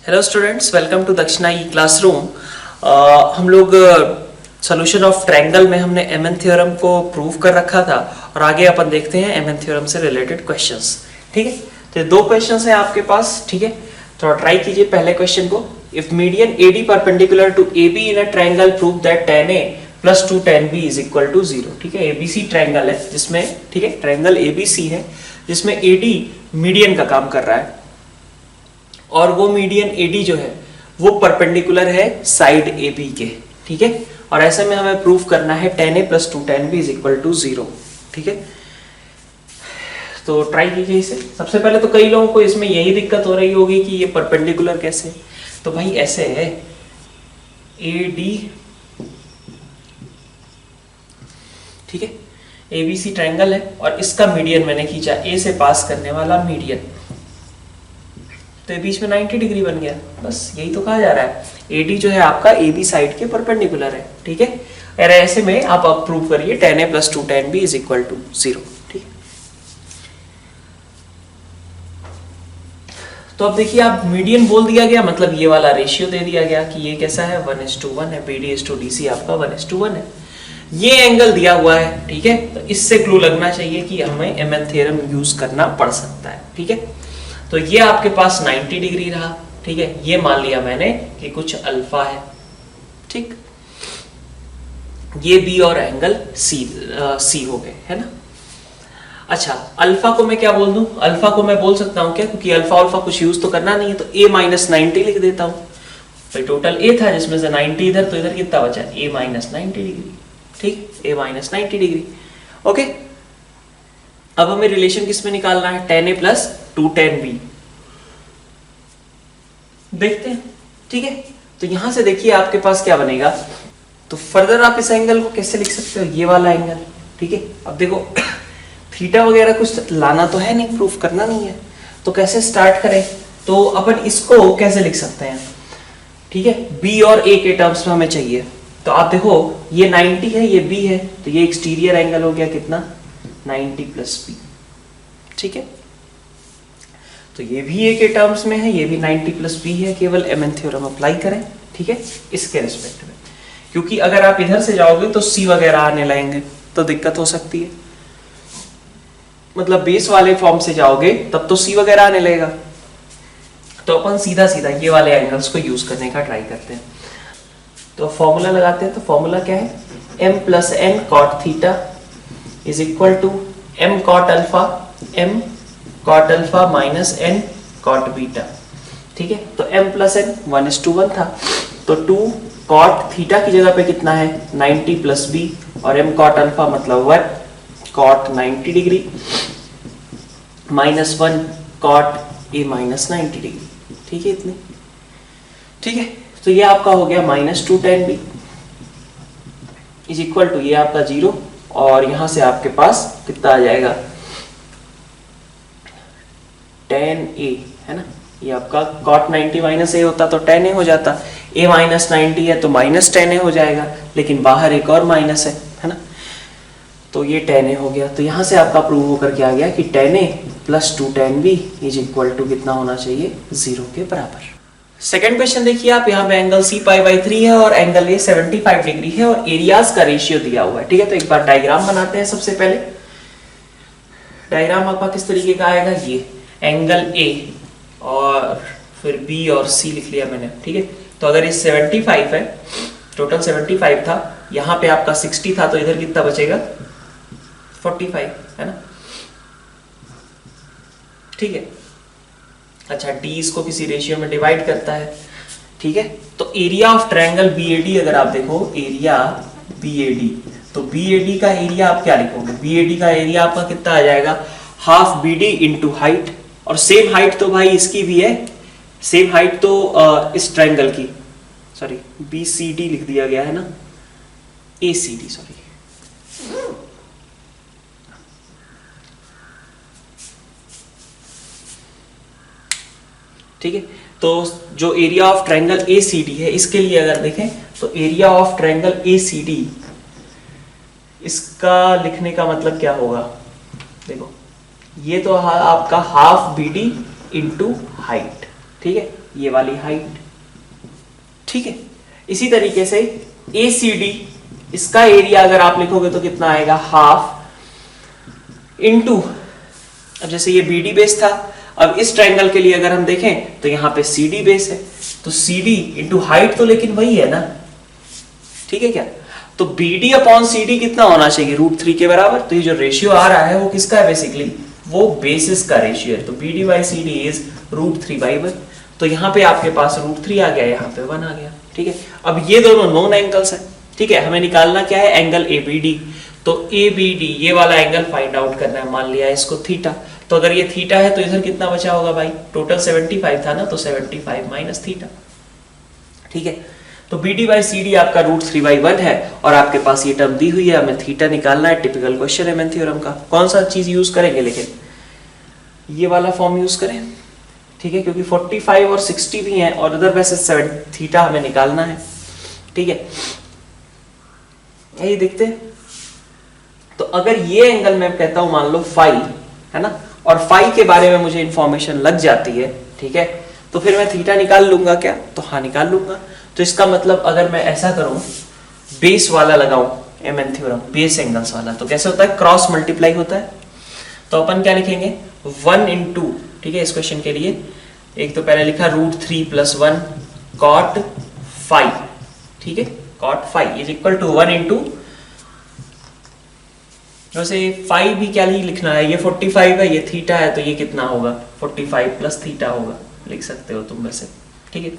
Hello students, welcome to दक्षिणा ई classroom. हम लोग सॉल्यूशन ऑफ ट्रायंगल में हमने एमएन थ्योरम को प्रूव कर रखा था और आगे अपन देखते हैं एमएन थ्योरम से रिलेटेड क्वेश्चंस। ठीक है, तो ये दो क्वेश्चंस हैं आपके पास। ठीक है, तो ट्राई कीजिए पहले क्वेश्चन को। If median AD perpendicular to AB in a triangle prove that tan A plus 2 tan B is equal to 0। ठीक है, ABC ट्रायंगल है जिसमें, ठीक है, ट्रायंगल ABC है जिसमें AD मीडियन का काम कर रहा है और वो मीडियन AD जो है वो परपेंडिकुलर है साइड AB के। ठीक है, और ऐसे में हमें प्रूफ करना है tan A plus 2 tan B is equal to 0। ठीक है, तो ट्राई कीजिए इसे। सबसे पहले तो कई लोगों को इसमें यही दिक्कत हो रही होगी कि ये परपेंडिकुलर कैसे। तो भाई ऐसे है, AD, ठीक है, ABC ट्रायंगल है और इसका मीडियन मैंने खींचा A से पास करने वाला मीडियन, तो ये बीच में 90 डिग्री बन गया। बस यही तो कहा जा रहा है, AD जो है आपका AB साइड के परपेंडिकुलर है। ठीक है, और ऐसे में आप अब प्रूव करिए tan A plus 2 tan B is equal to 0। ठीक है, तो अब देखिए, आप मीडियन बोल दिया गया, मतलब ये वाला रेशियो दे दिया गया कि ये कैसा है, 1:1 है, BD:DC आपका 1:1 है। ये एंगल दिया हुआ है। ठीक है, तो इससे क्लू लगना चाहिए कि हमें एमएन थ्योरम यूज करना पड़ सकता है। ठीक है, तो ये आपके पास 90 डिग्री रहा। ठीक है, ये मान लिया मैंने कि कुछ अल्फा है। ठीक, ये B और एंगल C हो गए, है ना। अच्छा, अल्फा को मैं क्या बोल दूं? अल्फा को मैं बोल सकता हूं क्या, क्योंकि अल्फा कुछ यूज तो करना नहीं है, तो A-90 लिख देता हूं। भाई टोटल A था जिसमें से 90 इधर, तो इधर कितना बचा? A-90 degree. ठीक, A-90 डिग्री। ओके, अब हमें रिलेशन किस में निकालना है? tan A plus 2 tan B। देखते हैं। ठीक है, तो यहां से देखिए आपके पास क्या बनेगा। तो फर्दर आप इस एंगल को कैसे लिख सकते हो? ये वाला एंगल। ठीक है, अब देखो थीटा वगैरह कुछ लाना तो है नहीं, प्रूफ करना नहीं है, तो कैसे स्टार्ट करें? तो अपन इसको कैसे लिख सकते हैं? ठीक है, B और A के टर्म्स में हमें चाहिए। तो आप देखो, ये 90 है, ये B है, तो ये एक्सटीरियर एंगल हो गया कितना? 90 प्लस B। ठीक है, तो ये भी A के टर्म्स में है, ये भी 90 प्लस B है। केवल एमएन थ्योरम अप्लाई करें। ठीक है, इसके रिस्पेक्ट में, क्योंकि अगर आप इधर से जाओगे तो C वगैरह आने लगेंगे तो दिक्कत हो सकती है। मतलब बेस वाले फॉर्म से जाओगे तब तो C वगैरह आने लगेगा, तो अपन सीधा सीधा ये वाले एंगल्स को यूज करने का ट्राई करते हैं। तो फॉर्मूला लगाते हैं। तो फॉर्मूला क्या है? m plus n cot theta is equal to m cot alpha minus n cot beta. ठीक है, तो m प्लस n 1:1 था, तो 2 कॉट थीटा की जगह पे कितना है? 90 प्लस b, और m कॉट अल्फा मतलब 1 cot 90 degree minus 1 cot A minus 90 degree. ठीक है, इतनी। ठीक है, तो ये आपका हो गया -2 tan B is equal to, ये आपका 0, और यहां से आपके पास कितना आ जाएगा? tan A, है ना। ये आपका cot 90 माइनस A होता तो tan A हो जाता, A माइनस 90 है तो माइनस tan A हो जाएगा, लेकिन बाहर एक और माइनस है ना, तो ये tan A हो गया। तो यहां से आपका प्रूव होकर के आ गया कि tan A plus 2 tan B is equal to कितना होना चाहिए? 0 के बराबर। सेकेंड क्वेश्चन देखिए आप, यहाँ पे एंगल C π/3 है और एंगल A 75 डिग्री है और एरियाज का रेशियो दिया हुआ है। ठीक है, तो एक बार डायग्राम बनाते हैं। सबसे पहले डायग्राम आपका किस तरीके का आएगा? ये एंगल A और फिर B और C लिख लिया मैंने। ठीक है, तो अगर ये 75 है, टोटल 75 था, यहाँ पे आपका 60 था, तो इधर कितना बचेगा? 45, है ना। ठीक है, अच्छा, D इसको किसी रेशियो में डिवाइड करता है। ठीक है, तो एरिया ऑफ ट्रायंगल BAD अगर आप देखो, एरिया BAD, तो BAD का एरिया आप क्या लिखोगे? BAD का एरिया आपका कितना आ जाएगा? हाफ BD इंटू हाइट, और सेम हाइट तो भाई इसकी भी है, सेम हाइट तो इस ट्रायंगल की, सॉरी BCD लिख दिया गया है ना, ACD, सॉरी। ठीक है, तो जो एरिया ऑफ ट्रायंगल ACD है, इसके लिए अगर देखें तो एरिया ऑफ ट्रायंगल ACD, इसका लिखने का मतलब क्या होगा? देखो, ये तो आपका हाफ BD इंटू हाइट, ठीक है, ये वाली हाइट, ठीक है। इसी तरीके से ACD, इसका एरिया अगर आप लिखोगे तो कितना आएगा, हाफ इंटू, अब जैसे ये BD बेस था, अब इस ट्रायंगल के लिए अगर हम देखें तो यहाँ पे CD बेस है, तो CD इंटू हाइट तो लेकिन वही है ना, ठीक है क्या। तो BD अपॉन CD कितना होना चाहिए, √3 के बराबर। तो ये जो रेशियो आ रहा है वो किसका है, बेसिकली वो बेसिस का रेशियो है। तो BD बाई CD इज √3/1। तो यहाँ पे आपके पास √3 आ गया, यहाँ पे 1 आ गया, ठीक है। अब ये दोनों नोन एंगल्स है, ठीक है। हमें निकालना क्या है, एंगल ABD। तो ABD ये वाला एंगल फाइंड आउट करना है, मान लिया इसको थीटा। तो अगर ये थीटा है तो इधर कितना बचा होगा भाई, टोटल 75 था ना, तो 75 माइनस थीटा, ठीक है। तो BD बाई CD आपका √3/1 है, और आपके पास ये टर्म दी हुई है, हमें थीटा निकालना है। टिपिकल क्वेश्चन है मेन थ्योरम का। कौन सा चीज यूज करेंगे, लेकिन ये वाला फॉर्म यूज करें, ठीक है, क्योंकि 45 और 60 भी हैं, और इधर वैसे 7 थीटा हमें निकालना है, ठीक है। यही देखते हैं। तो अगर ये एंगल मैं कहता हूं मान लो फाई है ना, और फाई के बारे में मुझे इंफॉर्मेशन लग जाती है, ठीक है, तो फिर मैं थीटा निकाल लूंगा क्या, तो हाँ निकाल लूंगा। तो इसका मतलब अगर मैं ऐसा करूं, बेस वाला लगाऊं एमएन थ्योरम, बेस एंगल्स वाला, तो कैसे होता है, क्रॉस मल्टीप्लाई होता है। तो अपन क्या लिखेंगे, 1 इंटू, ठीक है, इस क्वेश्चन के लिए एक तो पहले लिखा √3 + 1 cot फाई, ठीक है, cot phi is equal to 1 into, वैसे फाई भी क्या लिखना है, ये 45 है, ये थीटा है, तो ये कितना होगा, 45 प्लस थीटा होगा, लिख सकते हो तुम वैसे, ठीक है,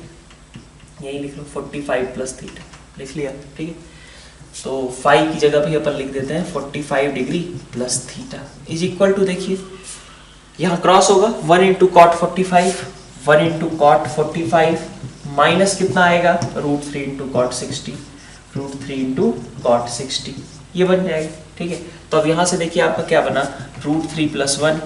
यही लिख लो 45 प्लस थीटा, लिख लिया, ठीक है। तो फाई की जगह भी अपन लिख देते हैं 45 degree plus theta is equal to, देखिए यहाँ क्रॉस होगा, 1 into cot 45, 1 into cot 45 minus कितना आएगा, √3 इंटू कॉट 60, √3 इंटू कॉट 60, ये बन जाएगा, ठीक है। तो अब यहां से देखिए आपका क्या बना, √3 + 1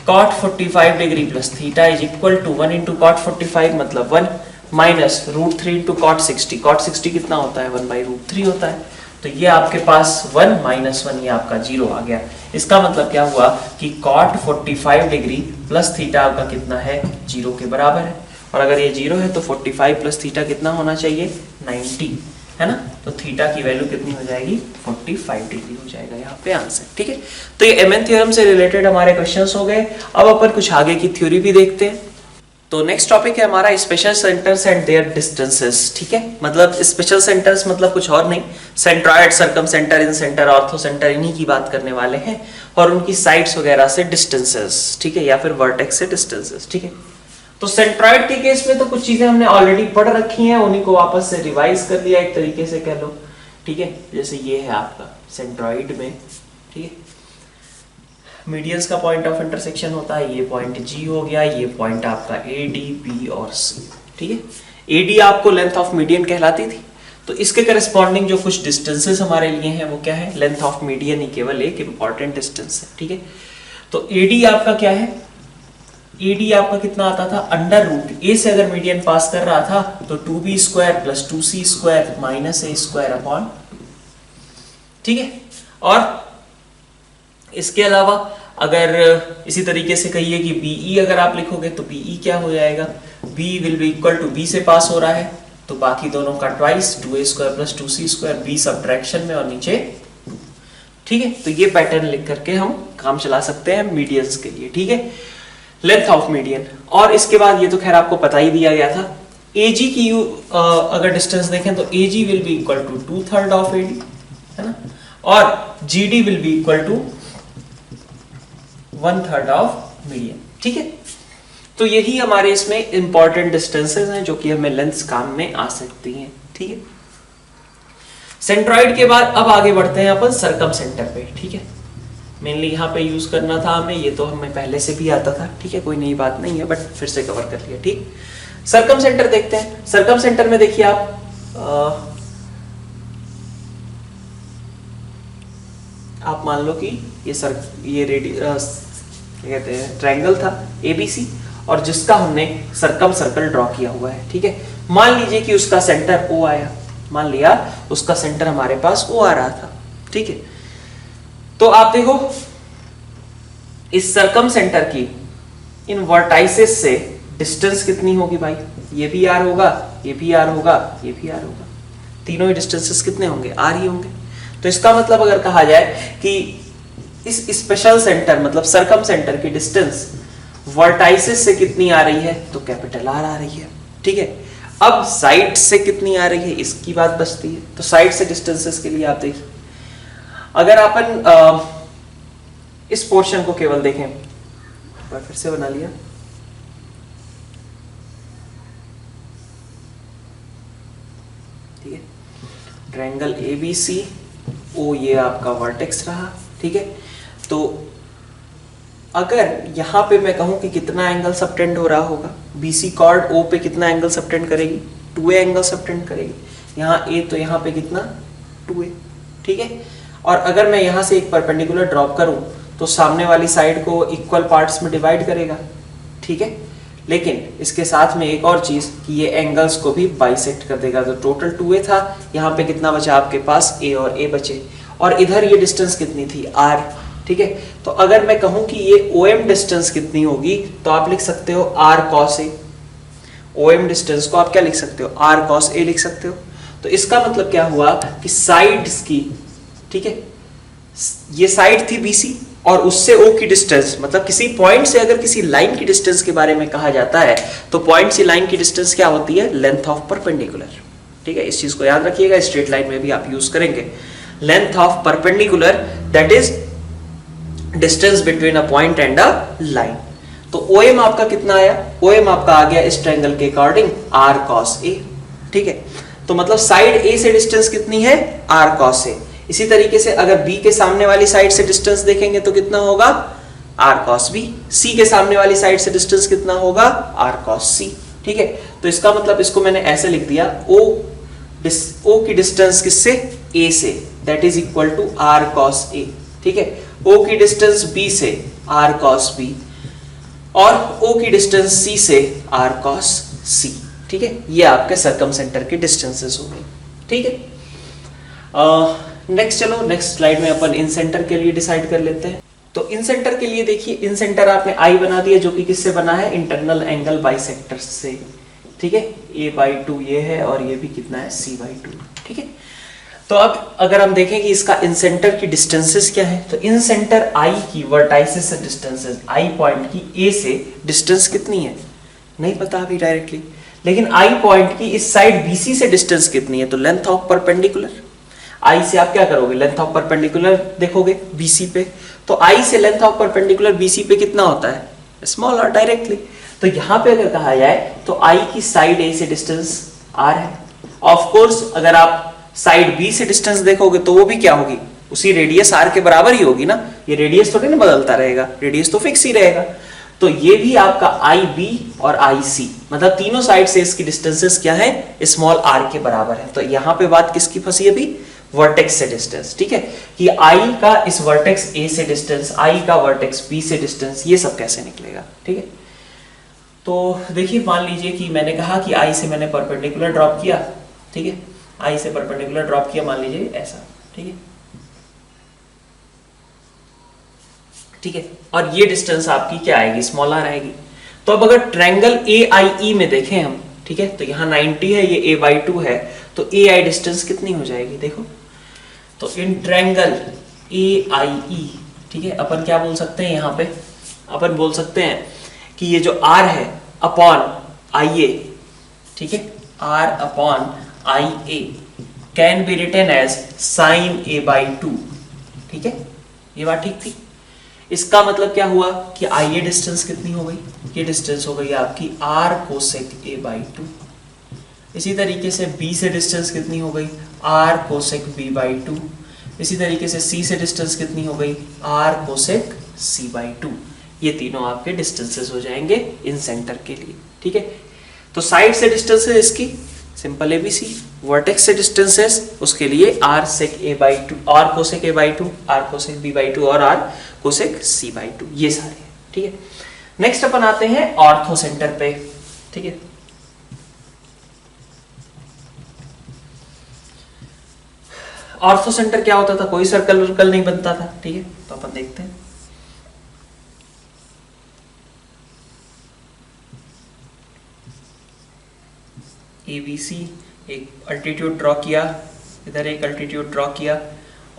cot 45 degree plus theta is equal to 1 into cot 45 मतलब 1 माइनस √3 इंटू कॉट 60, कॉट 60 कितना होता है, 1/√3 होता है। तो ये आपके पास 1 माइनस 1, ये आपका 0 आ गया। इसका मतलब क्या हुआ कि cot 45 डिग्री प्लस थीटा आपका कितना है, 0 के बराबर है। और अगर ये 0 है तो 45 प्लस थीटा कितना होना चाहिए, 90, है ना। तो थीटा की वैल्यू कितनी हो जाएगी, 45 डिग्री हो जाएगा यहाँ पे आंसर, ठीक है। तो ये एमएन थ्योरम से रिलेटेड हमारे क्वेश्चंस हो गए। अब अपन कुछ आगे की थ्योरी भी देखते हैं। तो नेक्स्ट टॉपिक है हमारा special centres and their distances, ठीक है। मतलब स्पेशल सेंटर्स मतलब कुछ और नहीं, centroid, circumcentre, incentre, orthocentre, इन्हीं की बात करने वाले हैं, और उनकी साइड्स वगैरह से डिस्टेंसेस, ठीक है, या फिर वर्टेक्स से डिस्टेंसेस, ठीक है। तो सेंट्रॉइड के केस में तो कुछ चीजें हमने ऑलरेडी पढ़ रखी हैं, उन्हीं को वापस से रिवाइज कर लिया एक तरीके से कह लो, ठीक है। जैसे ये है आपका सेंट्रॉइड में, ठीक है, मीडियंस का पॉइंट ऑफ इंटरसेक्शन होता है, ये पॉइंट G हो गया, ये पॉइंट आपका AD, B और C, ठीक है। AD आपको लेंथ ऑफ मीडियन कहलाती थी। तो इसके करस्पॉन्डिंग जो कुछ डिस्टेंसेस हमारे लिए हैं वो क्या है, लेंथ ऑफ मीडियन ही केवल एक इंपॉर्टेंट डिस्टेंस है, ठीक है। तो AD आपका क्या है, AD आपका कितना आता था, √A से अगर मीडियन पास कर रहा था तो 2B² + 2C² - A² अपॉन, ठीक है। और इसके अलावा अगर इसी तरीके से कहिए कि BE अगर आप लिखोगे तो BE क्या हो जाएगा, B will be equal to, B से पास हो रहा है तो बाकी दोनों का twice, 2A² + 2C², B subtraction में और नीचे, ठीक है। तो ये पैटर्न लिख करके हम काम चला सकते हैं मीडियंस के लिए, ठीक है, लेंथ ऑफ मीडियन। और इसके बाद ये तो खैर आपको पता ही दिया गया था, AG की अगर डिस्टेंस देखें तो AG will be equal to 2/3 of AD, है ना, और GD will be equal to 1/3 of median, ठीक है। तो यही हमारे इसमें इंपॉर्टेंट डिस्टेंसेस हैं जो कि हमें लेंथ्स काम में आ सकती हैं, ठीक है। सेंट्रॉइड के बाद अब आगे बढ़ते हैं अपन सर्कम सेंटर पे, ठीक है। मेनली यहाँ पे यूज करना था हमें, ये तो हमें पहले से भी आता था, ठीक है, कोई नई बात नहीं है, बट फिर से कवर कर लिया, ठीक। सर्कम सेंटर देखते हैं। सर्कम सेंटर में देखिए आप मान लो कि ये कहते हैं ट्रायंगल था ABC, और जिसका हमने सर्कम सर्कल ड्रॉ किया हुआ है, ठीक है। मान लीजिए कि उसका सेंटर O आया, मान लिया उसका सेंटर हमारे पास O आ रहा था, ठीक है। तो आप देखो इस सर्कम सेंटर की इन वर्टाइसेस से डिस्टेंस कितनी होगी भाई, ये भी आर होगा, ये भी आर होगा, ये भी आर होगा, तीनों ही डिस्टेंसेस कितने होंगे, आर ही होंगे। तो इसका मतलब अगर कहा जाए कि इस स्पेशल सेंटर मतलब सरकम सेंटर की डिस्टेंस वर्टाइसिस से कितनी आ रही है, तो कैपिटल आर आ रही है, ठीक है। अब साइड से कितनी आ रही है इसकी बात बचती है। तो साइड से डिस्टेंसेस के लिए आप देखिए, अगर अपन इस पोर्शन को केवल देखें, फिर से बना लिया, ठीक है, ट्रायंगल ABC ओ ये आपका वर्टेक्स रहा, ठीक है। तो अगर यहां पे मैं कहूं कि कितना एंगल सबटेंड हो रहा होगा, BC कॉर्ड O पे कितना एंगल सबटेंड करेगी, 2A एंगल सबटेंड करेगी, यहाँ A तो यहाँ पे कितना 2A, ठीक है। और अगर मैं यहां से एक परपेंडिकुलर ड्रॉप करूं तो सामने वाली साइड को इक्वल पार्ट्स में डिवाइड करेगा, ठीक है। लेकिन इसके साथ में एक और चीज कि ये एंगल्स को भी बाइसेक्ट कर देगा। तो टोटल 2A था, यहाँ पे कितना बचा आपके पास, A और A बचे, और इधर ये डिस्टेंस कितनी थी, R, ठीक है। तो अगर मैं कहूं कि ये OM डिस्टेंस कितनी होगी, तो आप लिख सकते हो R cos A। OM distance को आप क्या लिख सकते हो, R cos A लिख सकते हो। तो इसका मतलब क्या हुआ कि साइड्स की, ठीक है, ये साइड थी BC और उससे O की डिस्टेंस, मतलब किसी पॉइंट से अगर किसी लाइन की डिस्टेंस के बारे में कहा जाता है तो पॉइंट से लाइन की डिस्टेंस क्या होती है, लेंथ ऑफ परपेंडिकुलर, ठीक है। इस चीज को याद रखिएगा, स्ट्रेट लाइन में भी आप यूज करेंगे, length of perpendicular that is distance between a point and a line. तो OM आपका कितना आया, OM आपका आ गया इस ट्रायंगल के अकॉर्डिंग R cos A, ठीक है। तो मतलब साइड A से डिस्टेंस कितनी है, R cos A। इसी तरीके से अगर B के सामने वाली साइड से डिस्टेंस देखेंगे तो कितना होगा, R cos B। C के सामने वाली साइड से डिस्टेंस कितना होगा, R cos C, ठीक है। तो इसका मतलब इसको मैंने ऐसे लिख दिया, O की डिस्टेंस किससे, A से, that is equal to R cos A, ठीक है। O की डिस्टेंस B से R cos B और O की डिस्टेंस C से R cos C, ठीक है। ये आपके सर्कम सेंटर के डिस्टेंसेस हो गए, ठीक है। नेक्स्ट चलो, नेक्स्ट स्लाइड में अपन इन सेंटर के लिए डिसाइड कर लेते हैं। तो इन सेंटर के लिए देखिए, इन सेंटर आपने I बना दिया जो कि किससे बना है, इंटरनल एंगल बाइसेक्टर से, ठीक है। A/2 ये है और ये भी कितना है, C/2, ठीक है। तो अब अगर हम देखें कि इसका इन सेंटर की डिस्टेंसेस क्या है, तो इन सेंटर I की वर्टाइसिस से डिस्टेंसेस, I पॉइंट की A से डिस्टेंस कितनी है, नहीं पता अभी डायरेक्टली, लेकिन I पॉइंट की इस साइड BC से डिस्टेंस कितनी है, तो लेंथ ऑफ परपेंडिकुलर। I से आप क्या करोगे, लेंथ ऑफ परपेंडिकुलर देखोगे BC पे, तो I से लेंथ ऑफ परपेंडिकुलर BC पे कितना होता है, स्मॉल r डायरेक्टली। तो यहाँ पे अगर कहा जाए तो I की साइड A से डिस्टेंस R है। ऑफ कोर्स अगर आप साइड B से डिस्टेंस देखोगे तो वो भी क्या होगी, उसी रेडियस R के बराबर ही होगी ना, ये रेडियस थोड़ी ना बदलता रहेगा, रेडियस तो फिक्स ही रहेगा। तो ये भी आपका IB और IC, मतलब तीनों साइड से इसकी डिस्टेंसेस क्या है, स्मॉल r के बराबर है। तो यहाँ पे बात किसकी फंसी अभी, वर्टेक्स से डिस्टेंस, ठीक है, कि I का इस वर्टेक्स A से डिस्टेंस, I का वर्टेक्स B से डिस्टेंस, ये सब कैसे निकलेगा, ठीक है। तो देखिए, मान लीजिए कि मैंने कहा कि I से मैंने परपेंडिकुलर ड्रॉप किया, ठीक है, I से परपेंडिकुलर ड्रॉप किया, मान लीजिए ऐसा, ठीक है, ठीक है, और ये डिस्टेंस आपकी क्या आएगी, स्मॉल r आएगी। तो अब अगर ट्रायंगल AIE में देखें हम, ठीक है, तो यहाँ 90 है, ये A/2 है, तो AI डिस्टेंस कितनी हो जाएगी, देखो। तो इन ट्रायंगल AIE, ठीक है, अपन क्या बोल सकते हैं, यहाँ पे अपन बोल सकते हैं कि ये जो R है अपॉन IA, ठीक है, R upon IA can be written as sin A/2, ठीक है, ये बात ठीक थी। इसका मतलब क्या हुआ कि IA डिस्टेंस कितनी हो गई, ये डिस्टेंस हो गई आपकी R कोसेक A/2। इसी तरीके से B से डिस्टेंस कितनी हो गई, R कोसेक B/2। इसी तरीके से C से डिस्टेंस कितनी हो गई, R कोसेक C/2। ये तीनों आपके डिस्टेंसेस हो जाएंगे इन सेंटर के लिए, ठीक है। तो साइड से डिस्टेंसेस इसकी सिंपल ABC, वर्टेक्स से डिस्टेंसेस उसके लिए R सेक A/2, R cosec A/2, R cosec B/2 और R कोसेक C/2, ये सारे, ठीक है। नेक्स्ट अपन आते हैं ऑर्थो सेंटर पे, ठीक है। ऑर्थो सेंटर क्या होता था, कोई सर्कल वर्कल नहीं बनता था, ठीक है। तो अपन देखते हैं, ABC, एक अल्टीट्यूड ड्रॉ किया, इधर एक अल्टीट्यूड ड्रॉ किया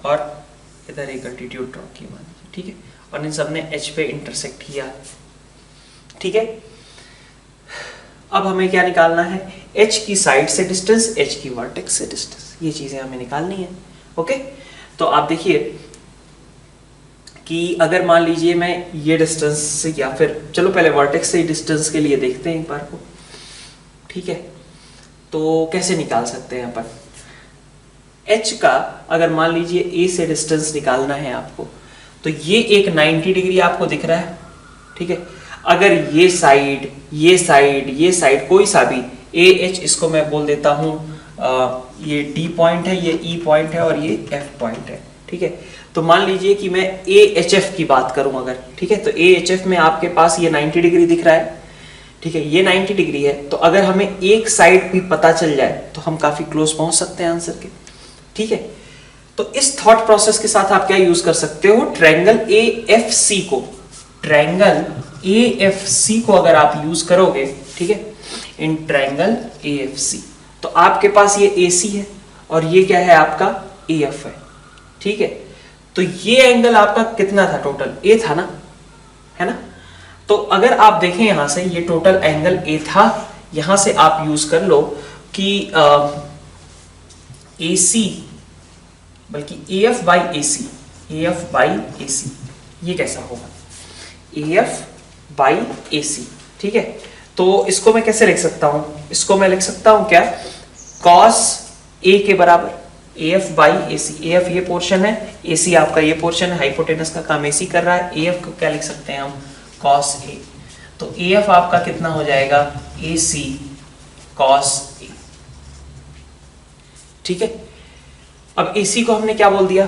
और इधर एक अल्टीट्यूड ड्रॉ किया मान लीजिए, ठीक है, और इन सब ने H पे इंटरसेक्ट किया, ठीक है। अब हमें क्या निकालना है, H की साइड से डिस्टेंस, H की वर्टेक्स से डिस्टेंस, ये चीजें हमें निकालनी है। ओके, तो आप देखिए कि अगर मान लीजिए मैं ये डिस्टेंस, या फिर चलो पहले वर्टेक्स से डिस्टेंस के लिए देखते हैं एक बार को, ठीक है। तो कैसे निकाल सकते हैं अपन H का, अगर मान लीजिए A से डिस्टेंस निकालना है आपको, तो ये एक 90 डिग्री आपको दिख रहा है, ठीक है। अगर ये साइड, ये साइड, ये साइड कोई सा भी AH, इसको मैं बोल देता हूं ये D पॉइंट है, ये E पॉइंट है और ये F पॉइंट है, ठीक है। तो मान लीजिए कि मैं AHF की बात करूं अगर, ठीक है, तो AHF में आपके पास ये 90 डिग्री दिख रहा है, ठीक है, ये 90 डिग्री है। तो अगर हमें एक साइड भी पता चल जाए तो हम काफी क्लोज पहुंच सकते हैं आंसर के, ठीक है। तो इस थॉट प्रोसेस के साथ आप क्या यूज कर सकते हो, ट्रायंगल AFC को, ट्रायंगल AFC को अगर आप यूज करोगे, ठीक है, इन ट्रायंगल AFC, तो आपके पास ये AC है और ये क्या है आपका AF है, ठीक है। तो ये एंगल आपका कितना था, टोटल A था ना, है ना। तो अगर आप देखें यहां से, ये टोटल एंगल A था, यहां से आप यूज कर लो कि AC बल्कि AF by AC, AF by AC, ये कैसा होगा, AF बाई AC, ठीक है। तो इसको मैं कैसे लिख सकता हूं, इसको मैं लिख सकता हूं क्या, cos A के बराबर AF बाई AC, AF ये पोर्शन है, AC आपका ये पोर्शन है, हाइपोटेनस का काम AC कर रहा है, AF को क्या लिख सकते हैं हम, cos A। तो AF आपका कितना हो जाएगा, AC cos A, ठीक है। अब AC को हमने क्या बोल दिया,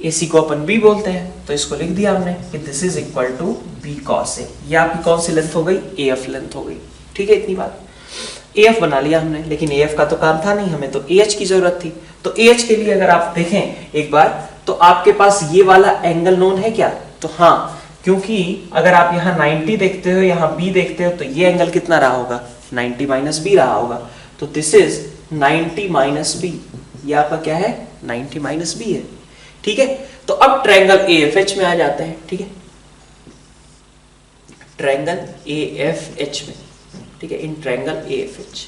AC को अपन B बोलते हैं, तो इसको लिख दिया हमने कि this is equal to B cos A। ये आपकी कौन सी लेंथ हो गई, AF लेंथ हो गई, ठीक है। इतनी बात, AF बना लिया हमने, लेकिन AF का तो काम था नहीं, हमें तो AH की जरूरत थी। तो AH के लिए अगर आप देखें एक बार, तो आपके पास ये वाला एंगल नोन है क्या, तो हाँ, क्योंकि अगर आप यहाँ 90 देखते हो, यहाँ B देखते हो, तो ये एंगल कितना रहा होगा, 90 माइनस B रहा होगा। तो दिस इज 90 माइनस B, ये आपका क्या है, 90 माइनस B है, ठीक है। तो अब ट्रायंगल AFH में आ जाते हैं, ठीक है, ट्रायंगल AFH में, ठीक है, इन ट्रायंगल AFH,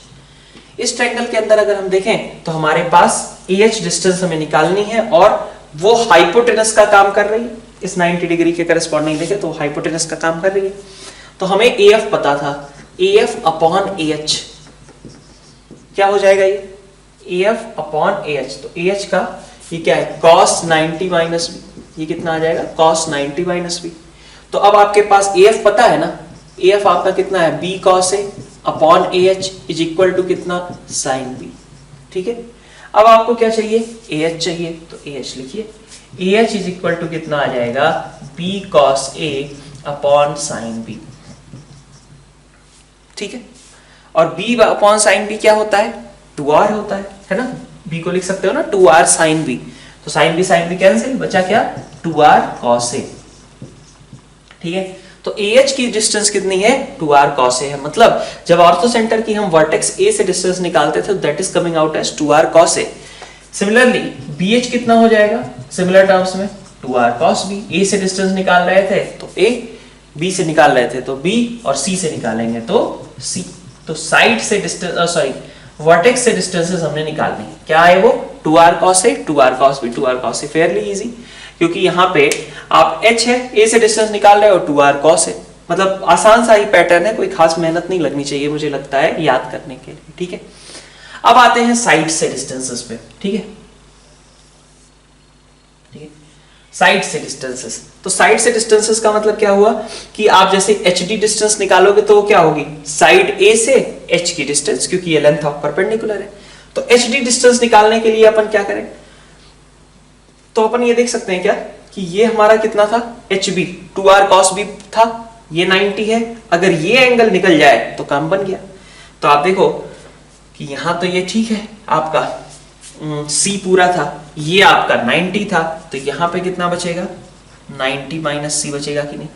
इस ट्रायंगल के अंदर अगर हम देखें तो हमारे पास AH डिस्टेंस हमें निकालनी है और वो हाइपोटेनस का काम कर रही है, इस 90 डिग्री के करस्पॉन्डिंग देखें तो हाइपोटेनस का काम कर रही है। तो हमें AF पता था, AF अपॉन AH क्या हो जाएगा, ये AF अपॉन AH, तो AH का ये क्या है, cos 90 माइनस B, ये कितना आ जाएगा, cos 90 माइनस B। तो अब आपके पास AF पता है ना, AF आपका कितना है, B cos A upon AH is equal to कितना, sin B, ठीक है। अब आपको क्या चाहिए, AH चाहिए, तो AH लिखिए, AH इज इक्वल टू कितना आ जाएगा, B cos A upon sin B, ठीक है। और B अपॉन sin B क्या होता है, 2R होता है ना, B को लिख सकते हो ना 2R sin B, तो sin B कैंसिल, बचा क्या, 2R cos A, ठीक है। तो AH की डिस्टेंस कितनी है, 2R cos A है, मतलब जब ऑर्थो सेंटर की हम वर्टेक्स A से डिस्टेंस निकालते थे, that is coming out as 2R cos A। Similarly BH कितना हो जाएगा, सिमिलर टर्म्स में 2R cos B, A से डिस्टेंस निकाल रहे थे तो A, B से निकाल रहे थे तो B, और C से निकालेंगे तो C। तो साइड से डिस्टेंस, सॉरी वर्टेक्स से डिस्टेंसेस हमने निकालनी है, क्या है वो, 2R cos A, 2R cos B, 2R cos A, Fairlie easy, क्योंकि यहाँ पे आप H है, A से डिस्टेंस निकाल रहे हो, 2R cos A, मतलब आसान सा ही पैटर्न है, कोई खास मेहनत नहीं लगनी चाहिए मुझे लगता है याद करने के लिए, ठीक है। अब आते हैं साइड से डिस्टेंसेस पे, ठीक है, ठीक है, साइड से डिस्टेंसेस। तो साइड से डिस्टेंसेस का मतलब क्या हुआ कि आप जैसे HD डिस्टेंस निकालोगे तो वो क्या होगी, साइड A से H की डिस्टेंस, क्योंकि ये लेंथ ऑफ परपेंडिकुलर है। तो HD डिस्टेंस निकालने के लिए अपन क्या करें, तो अपन ये देख सकते हैं क्या कि ये हमारा कितना था, HB 2R cos B था, ये 90 है, अगर ये एंगल निकल जाए तो काम बन गया। तो आप देखो कि यहां तो ये ठीक है आपका C पूरा था, ये आपका 90 था, तो यहां पे कितना बचेगा, 90 माइनस C बचेगा कि नहीं,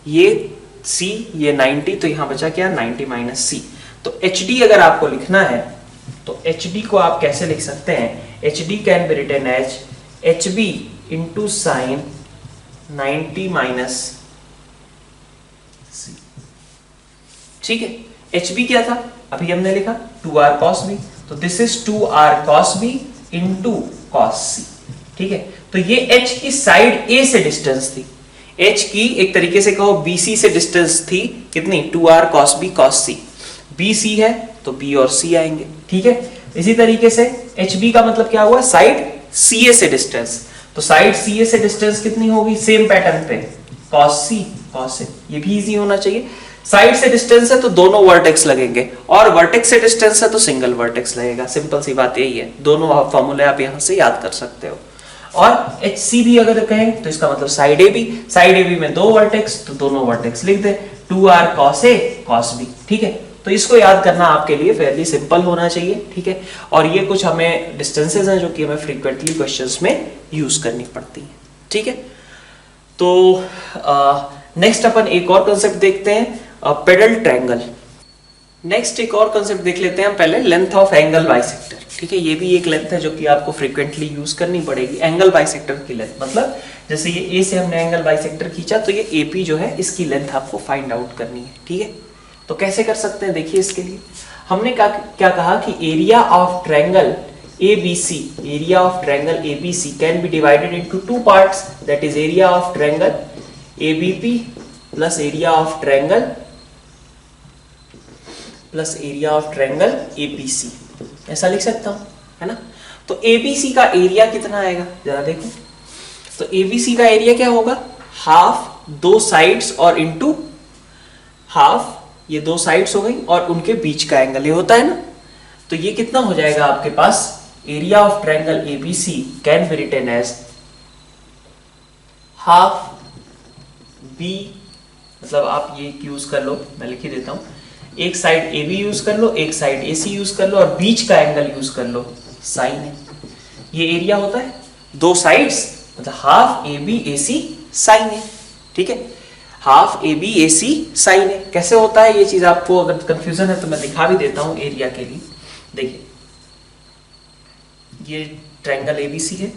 ये C ये 90, तो यहां बचा क्या, 90 माइनस C। तो HD अगर आपको लिखना है तो एच डी को आप कैसे लिख सकते हैं, H D can be written as H B into sine 90 minus C. ठीक है, एच बी क्या था अभी हमने लिखा 2r cos b, तो this is 2r cos b into cos c। ठीक है, तो ये h की साइड a से डिस्टेंस थी, h की एक तरीके से कहो bc से डिस्टेंस थी कितनी, 2r cos b cos c। bc है तो b और c आएंगे। ठीक है, इसी तरीके से hb का मतलब क्या हुआ, साइड ca से डिस्टेंस, तो साइड ca से डिस्टेंस कितनी होगी, सेम पैटर्न पे cos c cos a, ये भी इजी होना चाहिए। साइड से डिस्टेंस है तो दोनों वर्टेक्स लगेंगे, और वर्टेक्स से डिस्टेंस है तो सिंगल वर्टेक्स लगेगा। सिंपल सी बात यही है, दोनों फॉर्मूले आप यहां से याद कर सकते हो। और एच सी भी अगर कहें तो इसका मतलब side A B, side A B में दो वर्टेक्स तो दोनों वर्टेक्स लिख दे 2r cos a cos b। ठीक है, तो इसको याद करना आपके लिए फेयरली सिंपल होना चाहिए। ठीक है, और ये कुछ हमें डिस्टेंसेस हैं जो कि हमें फ्रीक्वेंटली क्वेश्चंस में यूज करनी पड़ती हैं। ठीक है, तो नेक्स्ट अपन एक और कंसेप्ट देखते हैं, पेडल ट्रायंगल। नेक्स्ट एक और कंसेप्ट देख लेते हैं पहले, लेंथ ऑफ एंगल बाइसेक्टर। ठीक है, ये भी एक लेंथ है जो कि आपको फ्रीक्वेंटली यूज करनी पड़ेगी, एंगल बाइसेक्टर की लेंथ। मतलब जैसे ये ए से हमने एंगल बाइसेक्टर खींचा तो ये एपी जो है इसकी लेंथ आपको फाइंड आउट करनी है। ठीक है, तो कैसे कर सकते हैं, देखिए इसके लिए हमने क्या कहा कि area of triangle ABC, area of triangle ABC can B divided into two parts, that is area of triangle ABP plus area of triangle plus area of triangle APC, ऐसा लिख सकता हूं, है ना। तो ABC का एरिया कितना आएगा जरा देखो, तो ABC का एरिया क्या होगा, हाफ दो साइड्स और इनटू हाफ, ये दो साइड्स हो गई और उनके बीच का एंगल ये होता है ना, तो ये कितना हो जाएगा आपके पास, area of triangle ABC can be written as half B, मतलब आप ये यूज कर लो, मैं लिख ही देता हूं, एक साइड AB यूज कर लो, एक साइड AC यूज कर लो और बीच का एंगल यूज कर लो साइन है। ये एरिया होता है दो साइड्स, मतलब हाफ AB AC साइन है। ठीक है, हाफ AB AC साइन है। कैसे होता है ये चीज, आपको अगर कंफ्यूजन है तो मैं दिखा भी देता हूं एरिया के लिए। देखिए ये ट्रायंगल ABC है,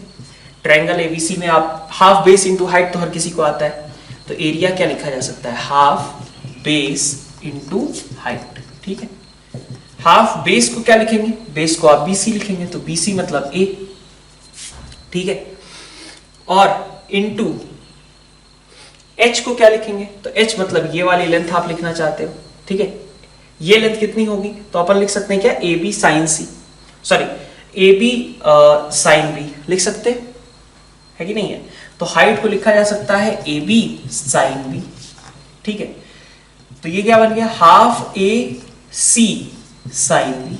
ट्रायंगल ABC में आप हाफ बेस इंटू हाइट तो हर किसी को आता है, तो एरिया क्या लिखा जा सकता है, हाफ बेस इंटू हाइट। ठीक है, हाफ बेस को क्या लिखेंगे, बेस को आप BC लिखेंगे, तो BC मतलब A। ठीक है, और इंटू H को क्या लिखेंगे, तो H मतलब ये वाली लेंथ आप लिखना चाहते हो। ठीक है, ये लेंथ कितनी होगी, तो अपन लिख सकते हैं क्या, AB sine C, sorry AB sine B लिख सकते है कि नहीं है। तो हाइट को लिखा जा सकता है AB साइन B। ठीक है, तो ये क्या बन गया, हाफ AC साइन B।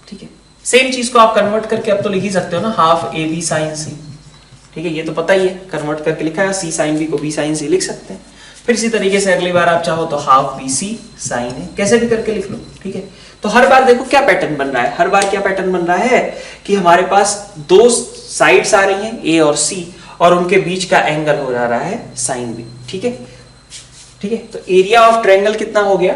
ठीक है, सेम चीज को आप कन्वर्ट करके अब तो लिख ही सकते हो ना, हाफ AB साइन C। ठीक है, ये तो पता ही है, कन्वर्ट करके लिखा है, C साइन B को B साइन C लिख सकते हैं। फिर इसी तरीके से अगली बार आप चाहो तो हाफ BC साइन A कैसे भी करके लिख लो। ठीक है, तो हर बार देखो क्या पैटर्न बन रहा है, हर बार क्या पैटर्न बन रहा है कि हमारे पास दो साइड्स आ रही हैं A और C, और उनके बीच का एंगल हो जा रहा है साइन B। ठीक है, ठीक है, तो एरिया ऑफ ट्रायंगल कितना हो गया,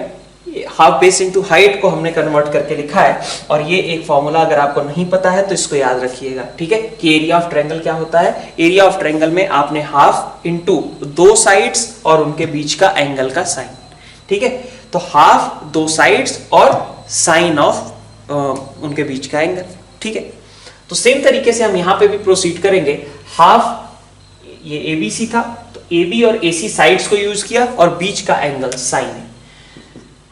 हाफ बेस इंटू हाइट को हमने कन्वर्ट करके लिखा है, और ये एक फॉर्मूला अगर आपको नहीं पता है तो इसको याद रखिएगा। ठीक है, कि एरिया ऑफ ट्रायंगल क्या होता है, एरिया ऑफ ट्रायंगल में आपने हाफ इंटू दो साइड्स और उनके बीच का एंगल का साइन। ठीक है, तो हाफ दो साइड्स और साइन ऑफ उनके बीच का एंगल। ठीक है, तो सेम तरीके से हम यहां पे भी प्रोसीड करेंगे। हाफ ये ABC था, तो AB और AC साइड्स को यूज किया और बीच का एंगल साइन है।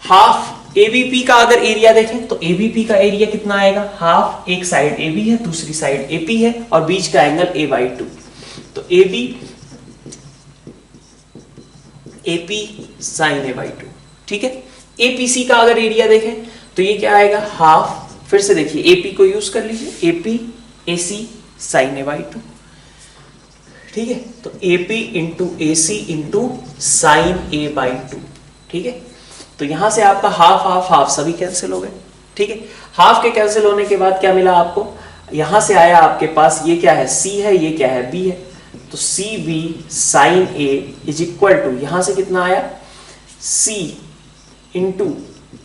हाफ ABP का अगर एरिया देखें तो ABP का एरिया कितना आएगा, हाफ एक साइड AB है दूसरी साइड AP है और बीच का एंगल A/2, तो AP साइन A/2। ठीक है, APC का अगर एरिया देखें तो ये क्या आएगा, हाफ, फिर से देखिए AP को यूज कर लीजिए, AP AC साइन A/2। ठीक है, तो AP into AC into sign A/2। ठीक है, तो यहां से आपका हाफ हाफ हाफ सभी कैंसिल हो गए। ठीक है, हाफ के कैंसिल होने के बाद क्या मिला आपको, यहां से आया आपके पास, ये क्या है C है, ये क्या है B है, तो CB sine A is equal to, यहां से कितना आया, C इंटू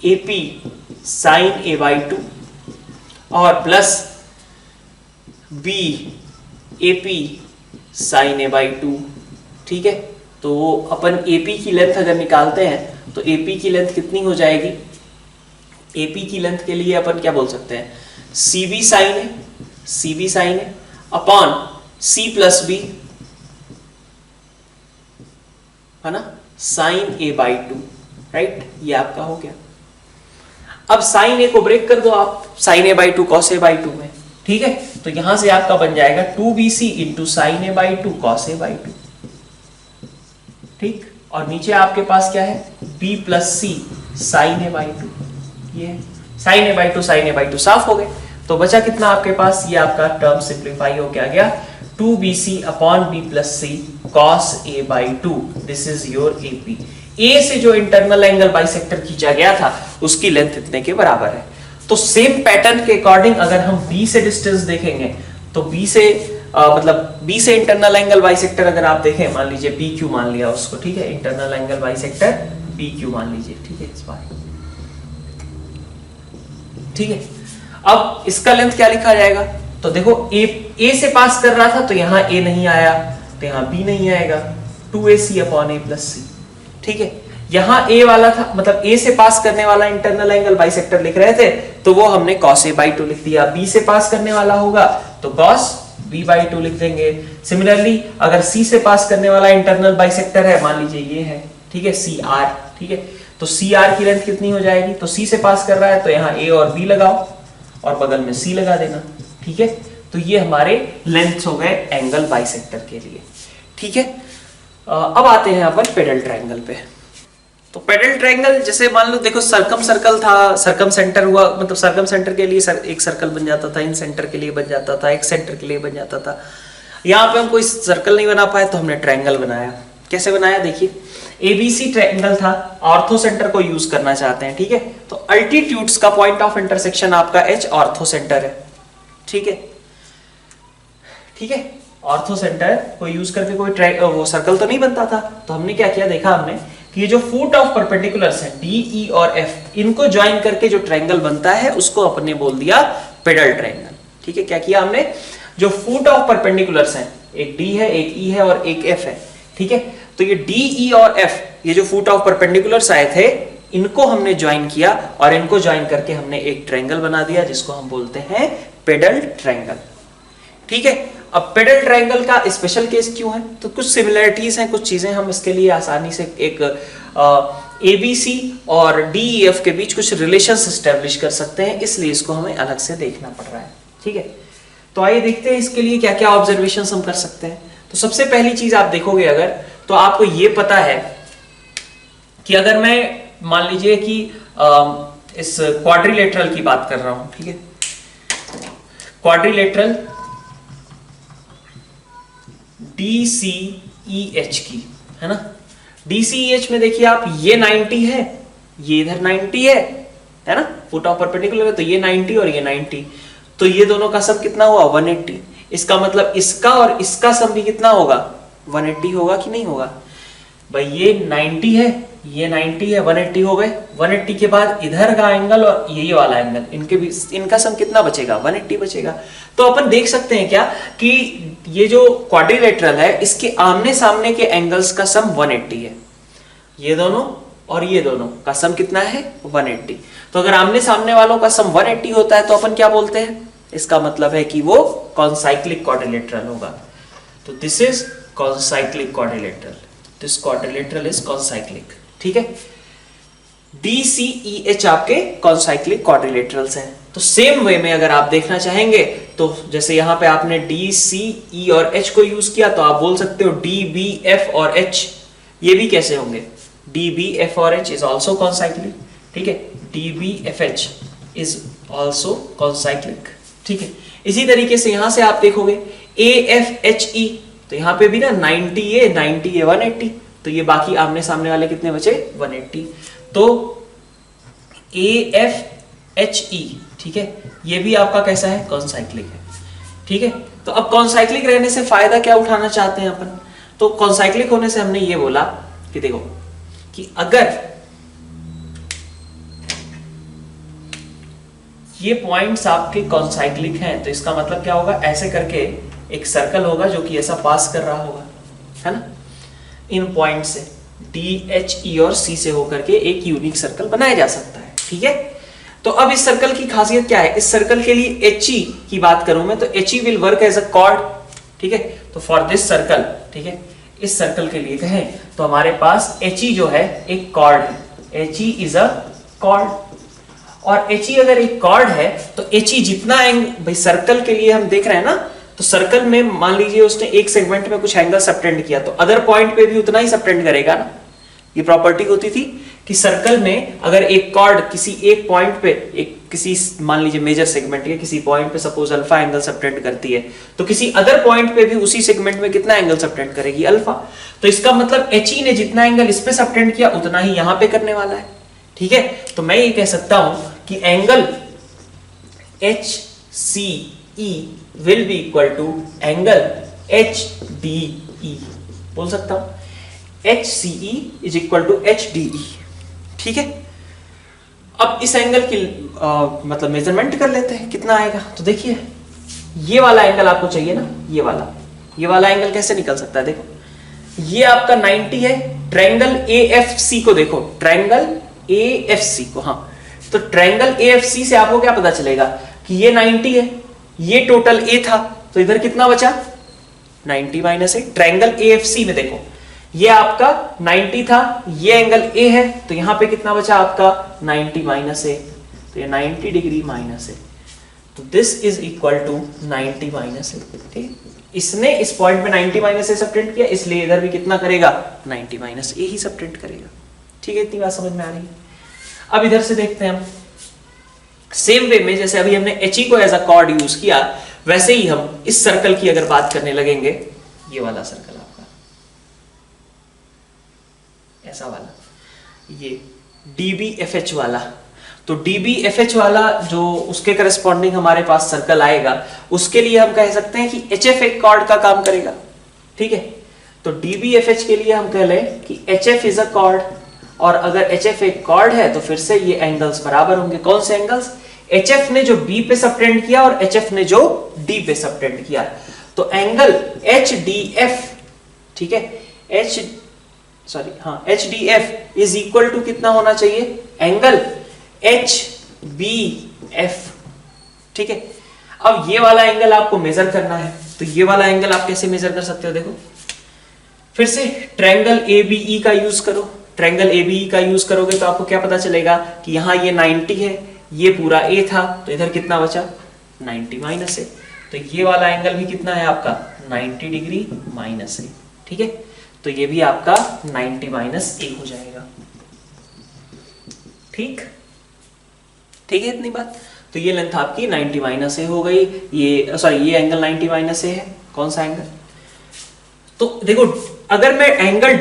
AP साइन A/2 और plus B A P sine A by two. ठीक है, तो अपन AP की लेंथ अगर निकालते हैं तो AP की लेंथ कितनी हो जाएगी? AP की लेंथ के लिए अपन क्या बोल सकते हैं? CB साइन है अपॉन C प्लस बी, है ना, sine A by two. Right, ये आपका हो गया। अब साइन A को ब्रेक कर दो आप, sine A by two cos A by two में। ठीक है, तो यहां से आपका बन जाएगा 2BC into sine A by two cos A by two. ठीक, और नीचे आपके पास क्या है? B plus C sine A by two. ये sine A by two sine A by two साफ हो गए, तो बचा कितना आपके पास? ये आपका टर्म सिंप्लीफाई हो गया 2BC upon B plus C cos A by to. This is your AP। A से जो इंटरनल एंगल बाइसेक्टर खींचा गया था उसकी लेंथ इतने के बराबर है। तो सेम पैटर्न के अकॉर्डिंग अगर हम B से डिस्टेंस देखेंगे तो B से मतलब B से इंटरनल एंगल बाइसेक्टर अगर आप देखें, मान लीजिए PQ मान लिया उसको। ठीक है, इंटरनल एंगल बाइसेक्टर PQ मान लीजिए। ठीक है, इस बार ठीक है। अब इसका लेंथ क्या लिखा जाएगा? तो देखो A से पास कर रहा था तो यहां A नहीं आया, तो यहां B नहीं आएगा, 2AC upon A plus C। ठीक है, यहां A वाला था, मतलब A से पास करने वाला इंटरनल एंगल बाइसेक्टर लिख रहे थे तो वो हमने cos A बाई टू लिख दिया। B से पास करने वाला होगा तो cos B बाई टू लिख देंगे। सिमिलरली अगर C से पास करने वाला इंटरनल बाइसेक्टर है, मान लीजिए ये है, ठीक है, CR। ठीक है, तो CR की लेंथ कितनी हो जाएगी? तो C से पास कर रहा है तो यहाँ A और B लगाओ और बगल में C लगा देना। ठीक है, तो ये हमारे लेंथ हो गए एंगल बाइसेक्टर के लिए। ठीक है, अब आते हैं अपन पेडल ट्रायंगल पे। तो पेडल ट्रायंगल जैसे मान लो, देखो सरकम सर्कल था, सरकम सेंटर हुआ, मतलब सरकम सेंटर के लिए एक सर्कल बन जाता था, इन सेंटर के लिए बन जाता था, एक सेंटर के लिए बन जाता था। यहाँ पे हम कोई सर्कल नहीं बना पाए तो हमने ट्रायंगल बनाया। कैसे बनाया? देखिए, ABC ट्रायंगल था, ऑर्थो सेंटर को यूज करना चाहते हैं। ठीक है, तो अल्टीट्यूड्स का पॉइंट ऑफ इंटरसेक्शन आपका H ऑर्थो सेंटर है। ठीक है, ठीक है, ऑर्थो सेंटर को यूज करके कोई वो सर्कल तो नहीं बनता था, तो हमने क्या किया, देखा हमने कि ये जो फुट ऑफ परपेंडिकुलर्स हैं DE और F, इनको ज्वाइन करके जो ट्रायंगल बनता है उसको अपने बोल दिया पेडल ट्रायंगल। ठीक है, क्या किया हमने? जो फुट ऑफ परपेंडिकुलर्स हैं, एक D है, एक E है और एक F है। ठीक है, तो ये DE और F, ये जो फुट ऑफ परपेंडिकुलर्स आए थे, इनको हमने ज्वाइन किया और इनको ज्वाइन करके हमने एक ट्रायंगल बना दिया जिसको हम बोलते हैं पेडल ट्रायंगल। ठीक है, अब पेडल ट्रायंगल का स्पेशल केस क्यों है? तो कुछ सिमिलरिटीज हैं, कुछ चीजें हम इसके लिए आसानी से एक ABC और DEF के बीच कुछ रिलेशंस एस्टेब्लिश कर सकते हैं, इसलिए इसको हमें अलग से देखना पड़ रहा है। ठीक है, तो आइए देखते हैं इसके लिए क्या क्या ऑब्जर्वेशंस हम कर सकते हैं। तो सबसे पहली चीज आप देखोगे अगर, तो आपको ये पता है कि अगर मैं मान लीजिए कि इस क्वाड्रिलेटरल की बात कर रहा हूं, ठीक है, क्वाड्रिलेटरल DCEH की, है ना, DCEH में देखिए आप, ये 90 है, ये इधर 90 है ना, फुट ऑफ परपेंडिकुलर है, तो ये 90 और ये 90, तो ये दोनों का सम कितना हुआ? 180। इसका मतलब इसका और इसका सम भी कितना होगा? 180 होगा कि नहीं होगा? भाई ये 90 है, ये 90 है, 180 हो गए। 180 के बाद इधर का एंगल और ये वाला एंगल, इनके भी इनका सम कितना बचेगा? 180 बचेगा। तो अपन देख सकते हैं क्या कि ये जो क्वाड्रिलेटरल है, इसके आमने सामने के एंगल्स का सम 180 है। ये दोनों और ये दोनों का सम कितना है? 180। तो अगर आमने सामने वालों का सम 180 होता है तो अपन क्या बोलते हैं? इसका मतलब है कि वो कॉन्साइक्लिक क्वाड्रिलेटरल होगा। तो this is concyclic quadrilateral, this quadrilateral is concyclic. ठीक है, DCEH आपके कॉन्साइक्लिक क्वाड्रिलेटरल्स हैं। तो सेम वे में अगर आप देखना चाहेंगे तो जैसे यहां पे आपने DCE और H को यूज किया, तो आप बोल सकते हो DBF और H, ये भी कैसे होंगे? DBF और H इज ऑल्सो कॉन्साइक्लिक। ठीक है, DBFH इज ऑल्सो कॉन्साइक्लिक। ठीक है, इसी तरीके से यहां से आप देखोगे AFHE, तो यहां पे भी ना 90A 90A 180, तो ये बाकी आमने सामने वाले कितने बचे? 180। तो AFHE, ठीक है, ये भी आपका कैसा है? कॉन्साइक्लिक है। ठीक है, तो अब कॉन्साइक्लिक रहने से फायदा क्या उठाना चाहते हैं अपन? तो कॉन्साइक्लिक होने से हमने ये बोला कि देखो कि अगर ये पॉइंट्स आपके कॉन्साइक्लिक हैं, तो इसका मतलब क्या होगा, ऐसे करके एक सर्कल होगा जो कि ऐसा पास कर रहा होगा, है ना, इन पॉइंट से डी, एच, ई और सी से होकर के एक यूनिक सर्कल बनाया जा सकता है। ठीक है, तो अब इस सर्कल की खासियत क्या है, इस सर्कल के लिए एच ई की बात करूं मैं तो H E will work as a chord. ठीक है, तो फॉर दिस सर्कल, ठीक है, इस सर्कल के लिए कहें तो हमारे पास एच ई जो है एक कॉर्ड है, H E is a cord. और एच ई अगर एक कॉर्ड है तो एच ई जितना एंगल, भाई सर्कल के लिए हम देख रहे हैं ना, तो सर्कल में मान लीजिए उसने एक सेगमेंट में कुछ एंगल सबटेंड किया तो अदर पॉइंट पे भी उतना ही सबटेंड करेगा ना। ये प्रॉपर्टी होती थी कि सर्कल में अगर एक कॉर्ड किसी एक पॉइंट पे, एक किसी मान लीजिए मेजर सेगमेंट के किसी पॉइंट पे सपोज अल्फा एंगल सबटेंड करती है तो किसी अदर पॉइंट पे भी उसी सेगमेंट में कितना एंगल सबटेंड करेगी, अल्फा। तो इसका मतलब एच ई ने जितना एंगल इस पे सबटेंड किया उतना ही यहां पे करने वाला है। ठीक है, तो मैं ये कह सकता हूं कि angle H C E will be equal to angle H D E, बोल सकता हूं H C E is equal to H D E. ठीक है, अब इस एंगल की मतलब मेजरमेंट कर लेते हैं कितना आएगा। तो देखिए ये वाला एंगल आपको चाहिए ना, ये वाला एंगल कैसे निकल सकता है, देखो ये आपका 90 है, ट्रायंगल एएफसी को देखो, ट्रायंगल एएफसी को, हाँ तो ट्रायंगल एएफसी से आपको क्या पता चलेगा कि ये 90 है, ये टोटल ए था तो इधर कितना बचा 90 माइनस ए। ट्रायंगल एएफसी में देखो ये आपका 90 था, ये एंगल ए है तो यहां पे कितना बचा आपका 90 माइनस ए, तो ये 90 डिग्री माइनस ए, तो this is equal to 90 minus A. ठीक, इसने इस पॉइंट पे 90 माइनस ए सबटेंड किया इसलिए इधर भी कितना करेगा 90 माइनस ए ही सबटेंड करेगा। ठीक है, इतनी बात समझ में आ रही है। अब इधर से देखते हैं हम सेम वे में जैसे अभी हमने एच ई को एज अ कॉर्ड यूज किया वैसे ही हम इस सर्कल की अगर बात करने लगेंगे, ये वाला सर्कल आपका ऐसा वाला, ये DBFH वाला, तो DBFH वाला जो उसके करस्पॉन्डिंग हमारे पास सर्कल आएगा उसके लिए हम कह सकते हैं कि HF एक कॉर्ड का काम करेगा। ठीक है, तो DBFH के लिए हम कह लें कि HF इज अ कॉर्ड, और अगर HF एक कॉर्ड है तो फिर से ये एंगल्स बराबर होंगे। कौन से एंगल्स, HF ने जो B पे सबटेंड किया और HF ने जो D पे सबटेंड किया, तो एंगल HDF, ठीक है, HDF इज इक्वल टू कितना होना चाहिए, एंगल HBF। ठीक है, अब ये वाला एंगल आपको मेजर करना है, तो ये वाला एंगल आप कैसे मेजर कर सकते हो, देखो फिर से ट्रायंगल ABE का यूज करो। ट्रायंगल ABE का यूज करोगे तो आपको क्या पता चलेगा कि यहां ये 90 है, ये पूरा A था तो इधर कितना बचा 90 माइनस ए, तो ये वाला एंगल भी कितना है आपका 90 डिग्री माइनस ए। ठीक है, तो ये भी आपका 90 माइनस ए हो जाएगा। ठीक है, इतनी बात। तो ये लेंथ आपकी 90 माइनस ए हो गई, ये एंगल 90 माइनस ए है। कौन सा एंगल, तो देखो अगर मैं एंगल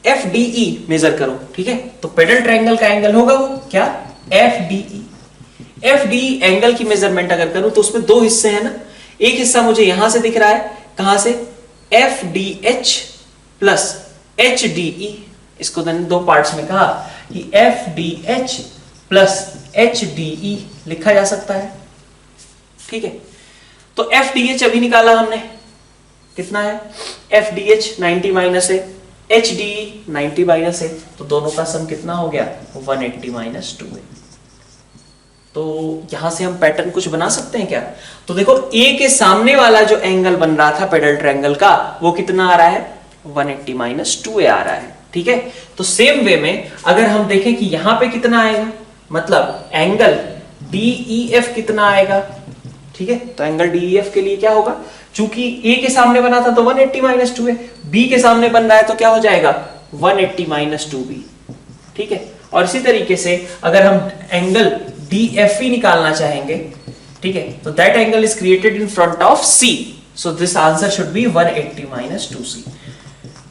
FDE मेजर करूं, ठीक है, तो पेडल ट्रायंगल का एंगल होगा वो क्या FDE एंगल की मेजरमेंट अगर करूं तो उसमें दो हिस्से हैं ना, एक हिस्सा मुझे यहां से दिख रहा है, कहां से, FDH प्लस HDE, इसको मैंने दो पार्ट्स में कहा कि FDH प्लस HDE लिखा जा सकता है। ठीक है, तो FDH अभी निकाला हमने, कितना है FDH 90 माइनस है, HDE 90 माइनस है, तो दोनों का सम कितना हो गया 180 माइनस 2 है। तो यहां से हम पैटर्न कुछ बना सकते हैं क्या, तो देखो A के सामने वाला जो एंगल बन रहा था पेडल ट्रायंगल का वो कितना आ रहा है 180 माइनस 2 आ रहा है। ठीक है, तो सेम वे में अगर हम देखें कि यहां पे कितना आएगा, मतलब एंगल DEF कितना आएगा। ठीक है, तो एंगल DEF के लिए क्या होगा, चूंकि A के सामने बना था तो 180 माइनस 2 है, B के सामने बन रहा है तो क्या हो जाएगा 180 माइनस 2B। ठीक है, और इसी तरीके से अगर हम एंगल DFE निकालना चाहेंगे, ठीक है, तो that angle is created in front of C, so this answer should be 180 minus 2C।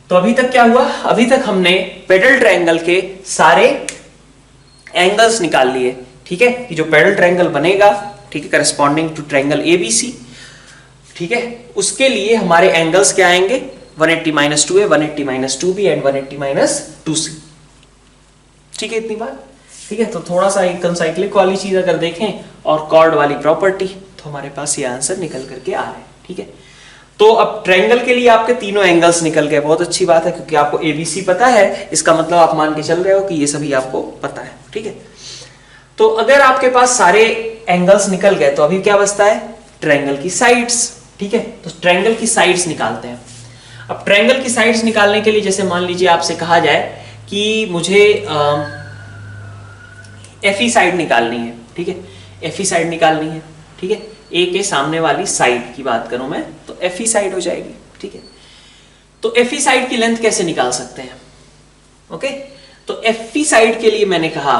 तो अभी तक क्या हुआ, अभी तक हमने पेडल ट्रायंगल के सारे एंगल्स निकाल लिए। ठीक है, कि जो पेडल ट्रायंगल बनेगा, ठीक है, करस्पॉन्डिंग टू ट्रायंगल ABC, ठीक है, उसके लिए हमारे एंगल्स क्या आएंगे 180 minus 2A, 180 minus 2B and 180 minus 2C। ठीक है, इतनी बात। ठीक है। तो थोड़ा सा एक कंसाइक्लिक वाली चीज अगर देखें और कॉर्ड वाली प्रॉपर्टी, तो हमारे पास ये आंसर निकल करके आ रहा है। ठीक है, तो अब ट्रायंगल के लिए आपके तीनों एंगल्स निकल गए, बहुत अच्छी बात है, क्योंकि आपको एबीसी पता है, इसका मतलब आप मान के चल रहे हो कि ये सभी आपको पता है। ठीक है, तो अगर आपके पास सारे एंगल्स निकल गए तो अभी क्या बचता है, ट्रायंगल की साइड्स। ठीक है, तो ट्रायंगल की साइड्स निकालते हैं। अब ट्रायंगल की साइड्स निकालने के लिए जैसे मान लीजिए आपसे कहा जाए कि मुझे एफई साइड निकालनी है। ठीक है, एफई साइड निकालनी है। ठीक है, ए के सामने वाली साइड की बात करूं मैं तो एफई साइड हो जाएगी। ठीक है, तो एफई साइड की लेंथ कैसे निकाल सकते हैं? ओके, तो एफई साइड के लिए मैंने कहा,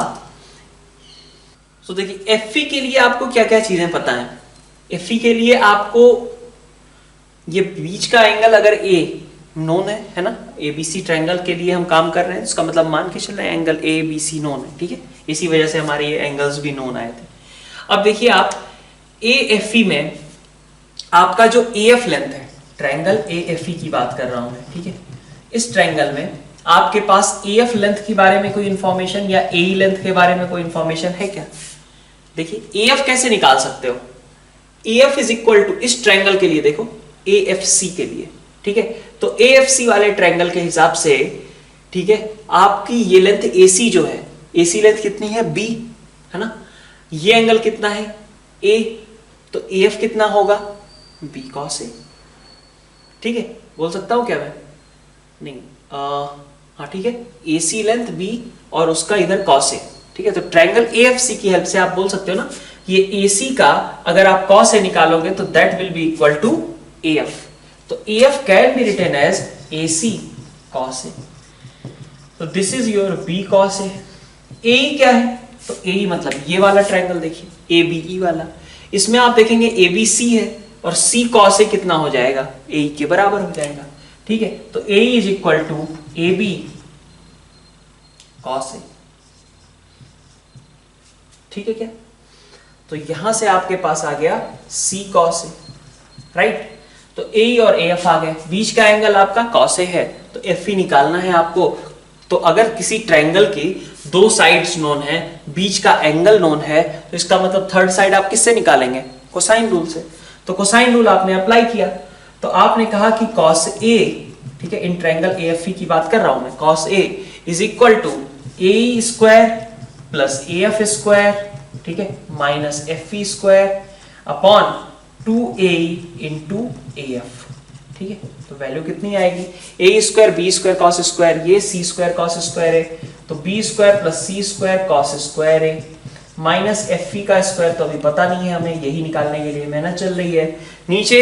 तो देखिए एफई के लिए आपको क्या क्या चीजें पता है। एफई के लिए आपको ये बीच का एंगल अगर ए नोन है ना, एबीसी ट्रायंगल के लिए हम काम कर रहे हैं, इसका मतलब मान के चल रहे हैं angle A B C known है। ठीक है, इसी वजह से हमारे ये एंगल्स भी नोन आए थे। अब देखिए आप एएफई में आपका जो एएफ लेंथ है, ट्रायंगल एएफई की बात कर रहा हूं मैं। ठीक है, इस ट्रायंगल में आपके पास एएफ लेंथ के बारे में कोई इंफॉर्मेशन या ए लेंथ के बारे में कोई इंफॉर्मेशन है क्या? देखिए एएफ कैसे निकाल सकते हो, एएफ इज इक्वल टू इस ट्रायंगल के लिए देखो एएफसी के लिए। ठीक है, तो एएफसी वाले ट्रायंगल के हिसाब से, ठीक है, आपकी ये लेंथ एसी जो है, एसी लेंथ कितनी है, बी है ना, ये एंगल कितना है, ए, तो एएफ कितना होगा, बी कॉस ए। ठीक है, बोल सकता हूं क्या मैं? नहीं, हाँ ठीक है, एसी लेंथ बी और उसका इधर कॉस ए। ठीक है, तो ट्रायंगल एएफसी की हेल्प से आप बोल सकते हो ना, ये एसी का अगर आप कॉस ए निकालोगे तो that will be equal to AF. तो AF can be written as AC cos A. तो this is your B cos A. A क्या है, तो ए मतलब ये वाला ट्रायंगल देखिए एबीई वाला, इसमें आप देखेंगे एबीसी है और सी कॉस ए कितना हो जाएगा, ए के बराबर हो जाएगा। ठीक है, तो A is equal to A B cos A. ठीक है क्या, तो यहां से आपके पास आ गया सी कॉस ए, राइट। तो ए और एफ आ गए, बीच का एंगल आपका कॉस ए है, तो एफ ई निकालना है आपको। तो अगर किसी ट्रायंगल की दो साइड्स नोन है, बीच का एंगल नोन है, तो इसका मतलब थर्ड साइड आप किससे निकालेंगे, कोसाइन रूल से। तो कोसाइन रूल आपने अप्लाई किया, तो आपने कहा कि कॉस ए, ठीक है, इन ट्रायंगल एएफई की बात कर रहा हूं मैं, cos A is equal to A square plus AF square, ठीक है, minus F E square upon 2a into AF. ठीक है, तो वैल्यू कितनी आएगी, A square B square cos square, ये सी स्क्वायर कॉस स्क्वायर है, तो B square plus C square cos square है, माइनस एफ ई का स्क्वायर तो अभी पता नहीं है हमें, यही निकालने के लिए मेहनत चल रही है। नीचे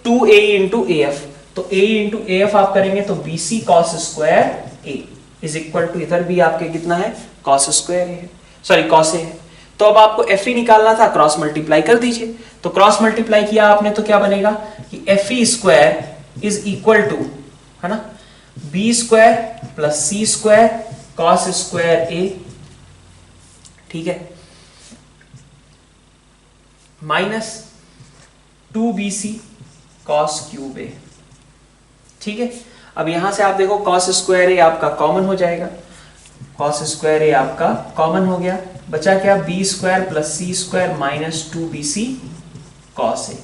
2a इंटू एएफ, तो a इंटू एएफ आप करेंगे तो B C cos square A is equal to, इधर भी आपके कितना है, कॉस स्क्वायर है, सॉरी कॉस ए है। तो अब आपको एफ ई निकालना था, क्रॉस मल्टीप्लाई कर दीजिए। तो क्रॉस मल्टीप्लाई किया आपने तो क्या बनेगा कि F E square is equal to, है ना, B square plus C square cos square A, ठीक है, माइनस 2bc कॉस क्यूब ए। ठीक है, अब यहां से आप देखो कॉस स्क्वायर ए आपका कॉमन हो जाएगा, कॉस स्क्वायर ए आपका कॉमन हो गया, बचा क्या, B square plus C square minus 2bc cos A.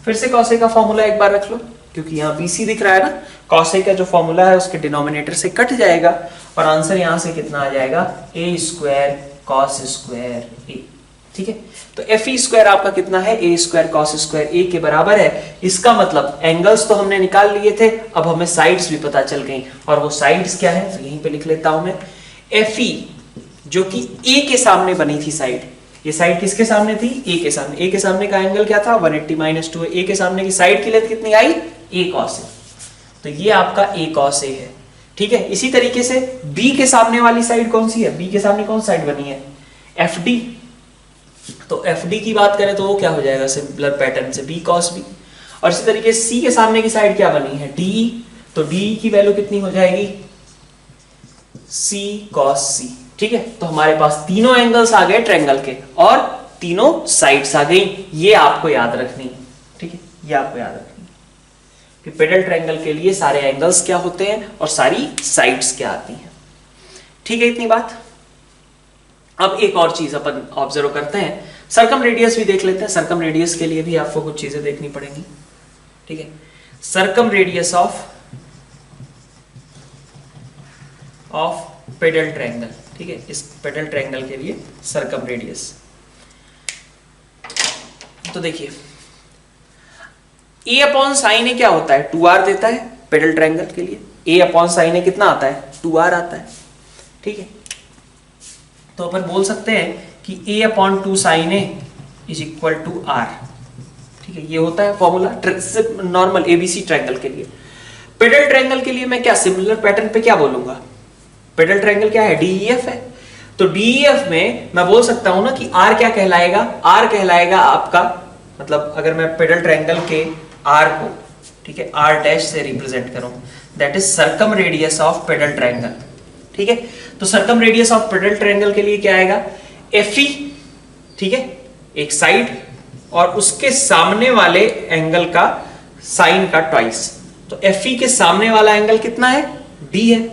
फिर से कॉस ए का फॉर्मूला एक बार रख लो, क्योंकि यहाँ bc दिख रहा है ना, कॉस ए का जो फॉर्मूला है उसके डिनोमिनेटर से कट जाएगा और आंसर यहां से कितना आ जाएगा, ए स्क्वायर कॉस स्क्वायर ए। ठीक है, तो एफ ई स्क्वायर आपका कितना है, ए स्क्वायर कॉस स्क्वायर ए के बराबर है। इसका मतलब एंगल्स तो हमने निकाल लिए थे, अब हमें साइड्स भी पता चल गई, और वो साइड्स क्या है, तो यहीं पे लिख लेता हूं मैं, एफ ई जो कि ए के सामने बनी थी साइड, ये साइड किसके सामने थी, ए के सामने, ए के सामने का एंगल क्या था 180 माइनस 2, ए के सामने की साइड की लेंथ कितनी आई, ए कॉस ए, तो ये आपका ए कॉस ए है। ठीक है, इसी तरीके से बी के सामने वाली साइड कौन सी है, बी के सामने कौन साइड बनी है, एफ डी, तो एफ डी की बात करें तो वो क्या हो जाएगा, सिमिलर पैटर्न से बी कॉस बी। और इसी तरीके से सी के सामने की साइड क्या बनी है, डी, तो डी की वैल्यू कितनी हो जाएगी, सी कॉस सी। ठीक है, तो हमारे पास तीनों एंगल्स आ गए ट्रायंगल के और तीनों साइड्स आ गई, ये आपको याद रखनी है। ठीक है, ये आपको याद रखनी है कि पेडल ट्रायंगल के लिए सारे एंगल्स क्या होते हैं और सारी साइड्स क्या आती हैं। ठीक है, इतनी बात अब एक और चीज अपन ऑब्जर्व करते हैं, सरकम रेडियस भी देख लेते हैं। सरकम रेडियस के लिए भी आपको कुछ चीजें देखनी पड़ेंगी, ठीक है। सरकम रेडियस ऑफ पेडल ट्रायंगल, ठीक है, इस पेडल ट्रायंगल के लिए सरकम रेडियस। तो देखिए a अपॉन साइन ए क्या होता है, 2r देता है पेडल ट्रायंगल के लिए। a अपॉन साइन ए कितना आता है, 2r आता है, ठीक है। तो अपन बोल सकते हैं कि a upon 2 sine A is equal to r, ठीक है। ये होता है फॉर्मूला नॉर्मल एबीसी ट्रायंगल के लिए। पेडल ट्रायंगल के लिए मैं क्या सिमिलर पैटर्न पे क्या बोलूंगा, पेडल ट्रायंगल क्या है, डीईएफ है। तो डीईएफ में मैं बोल सकता हूं ना कि r क्या कहलाएगा, r कहलाएगा आपका, मतलब अगर मैं पेडल ट्रायंगल के r को, ठीक है, r डैश से रिप्रेजेंट करूं, that is सरकम radius of pedal triangle, ठीक है। तो सरकम रेडियस ऑफ पेडल ट्रायंगल के लिए क्या आएगा, एफई, ठीक है, एक साइड और उसके सामने वाले एंगल का साइन का ट्वाइस। तो एफई के सामने वाला एंगल कितना है, डी है,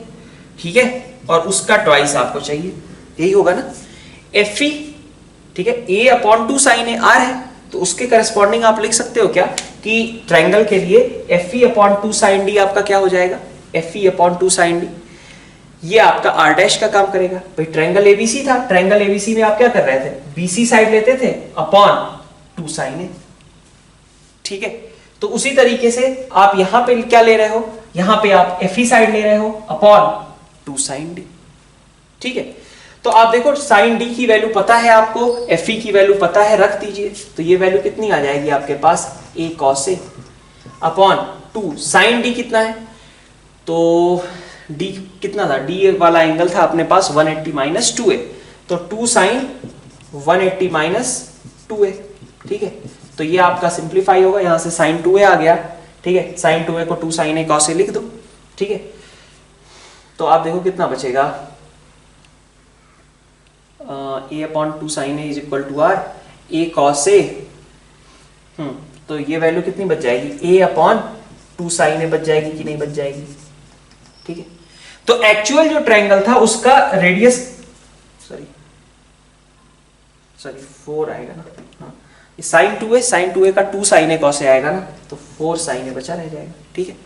ठीक है, और उसका ट्वाइस आपको चाहिए, यही होगा ना एफई, ठीक है। ए अपॉन 2 साइन ए आर है, तो उसके करस्पॉन्डिंग आप लिख सकते हो क्या कि ट्रायंगल के लिए एफई अपॉन 2 साइन डी आपका क्या हो जाएगा, एफई अपॉन 2 साइन डी, ये आपका आर डैश का काम करेगा। भाई ट्रायंगल एबीसी था, ट्रायंगल एबीसी में आप क्या कर रहे थे, बीसी साइड लेते थे अपॉन 2 साइन ए, ठीक है। तो उसी तरीके से आप यहां पे क्या ले रहे हो, यहां पे आप एफई साइड ले रहे हो अपॉन 2 साइन डी, ठीक है। तो आप देखो साइन डी की वैल्यू पता है आपको, एफई की वैल्यू पता है, रख दीजिए। तो ये वैल्यू कितनी आ जाएगी आपके पास, ए कॉस ए अपॉन 2 साइन डी कितना है, तो डी कितना था, डी वाला एंगल था अपने पास 180 माइनस 2a, तो 2 साइन 180 माइनस 2a, ठीक है। तो ये आपका सिंप्लीफाई होगा, यहां से साइन 2a आ गया, ठीक है, साइन 2a को 2 साइन ए कॉस ए लिख दो, ठीक है। तो आप देखो कितना बचेगा, a upon 2 sine A is equal to R, A cos A, तो ये वैल्यू कितनी बच जाएगी, a अपॉन 2 साइन ए बच जाएगी कि नहीं बच जाएगी, ठीक है। तो एक्चुअल जो ट्रायंगल था उसका रेडियस सॉरी 4 आएगा ना, हाँ, साइन 2a, साइन 2a का 2 साइन ए कॉस ए आएगा ना, तो 4 साइन ए बचा रह जाएगा, ठीक है।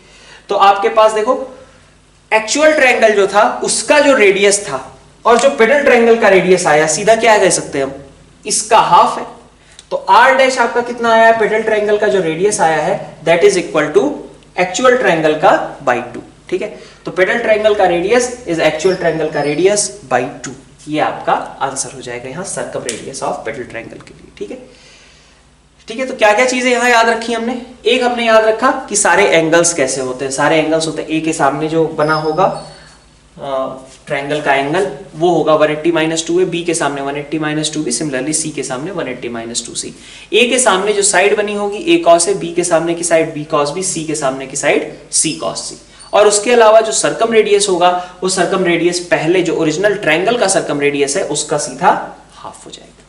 तो आपके पास देखो एक्चुअल ट्रायंगल जो था उसका जो रेडियस था और जो पेडल ट्रायंगल का रेडियस आया, सीधा क्या कह सकते हैं हम, इसका हाफ है। तो आर डैश आपका कितना आया है, पेडल ट्रायंगल का जो रेडियस आया है that is equal to actual triangle का बाई 2, ठीक है। तो पेडल ट्रायंगल का रेडियस इज एक्चुअल ट्रायंगल का रेडियस बाई 2, ये आपका आंसर हो जाएगा यहाँ circum radius of pedal triangle के लिए, ठीक है। ठीक है, तो क्या क्या चीजें यहाँ याद रखी हमने, एक हमने याद रखा कि सारे एंगल्स कैसे होते हैं, सारे एंगल्स होते हैं ए के सामने जो बना होगा ट्रायंगल का एंगल वो होगा 180 माइनस 2 है, बी के सामने 180 माइनस 2 भी, सिमिलरली सी के सामने 180 माइनस 2 सी। ए के सामने जो साइड बनी होगी ए कॉस है, बी के सामने की साइड बी कॉस बी, सी के सामने की साइड सी कॉस सी। और उसके अलावा जो सरकम रेडियस होगा वो सरकम रेडियस पहले जो ओरिजिनल ट्रायंगल का सरकम रेडियस है उसका सीधा हाफ हो जाएगा,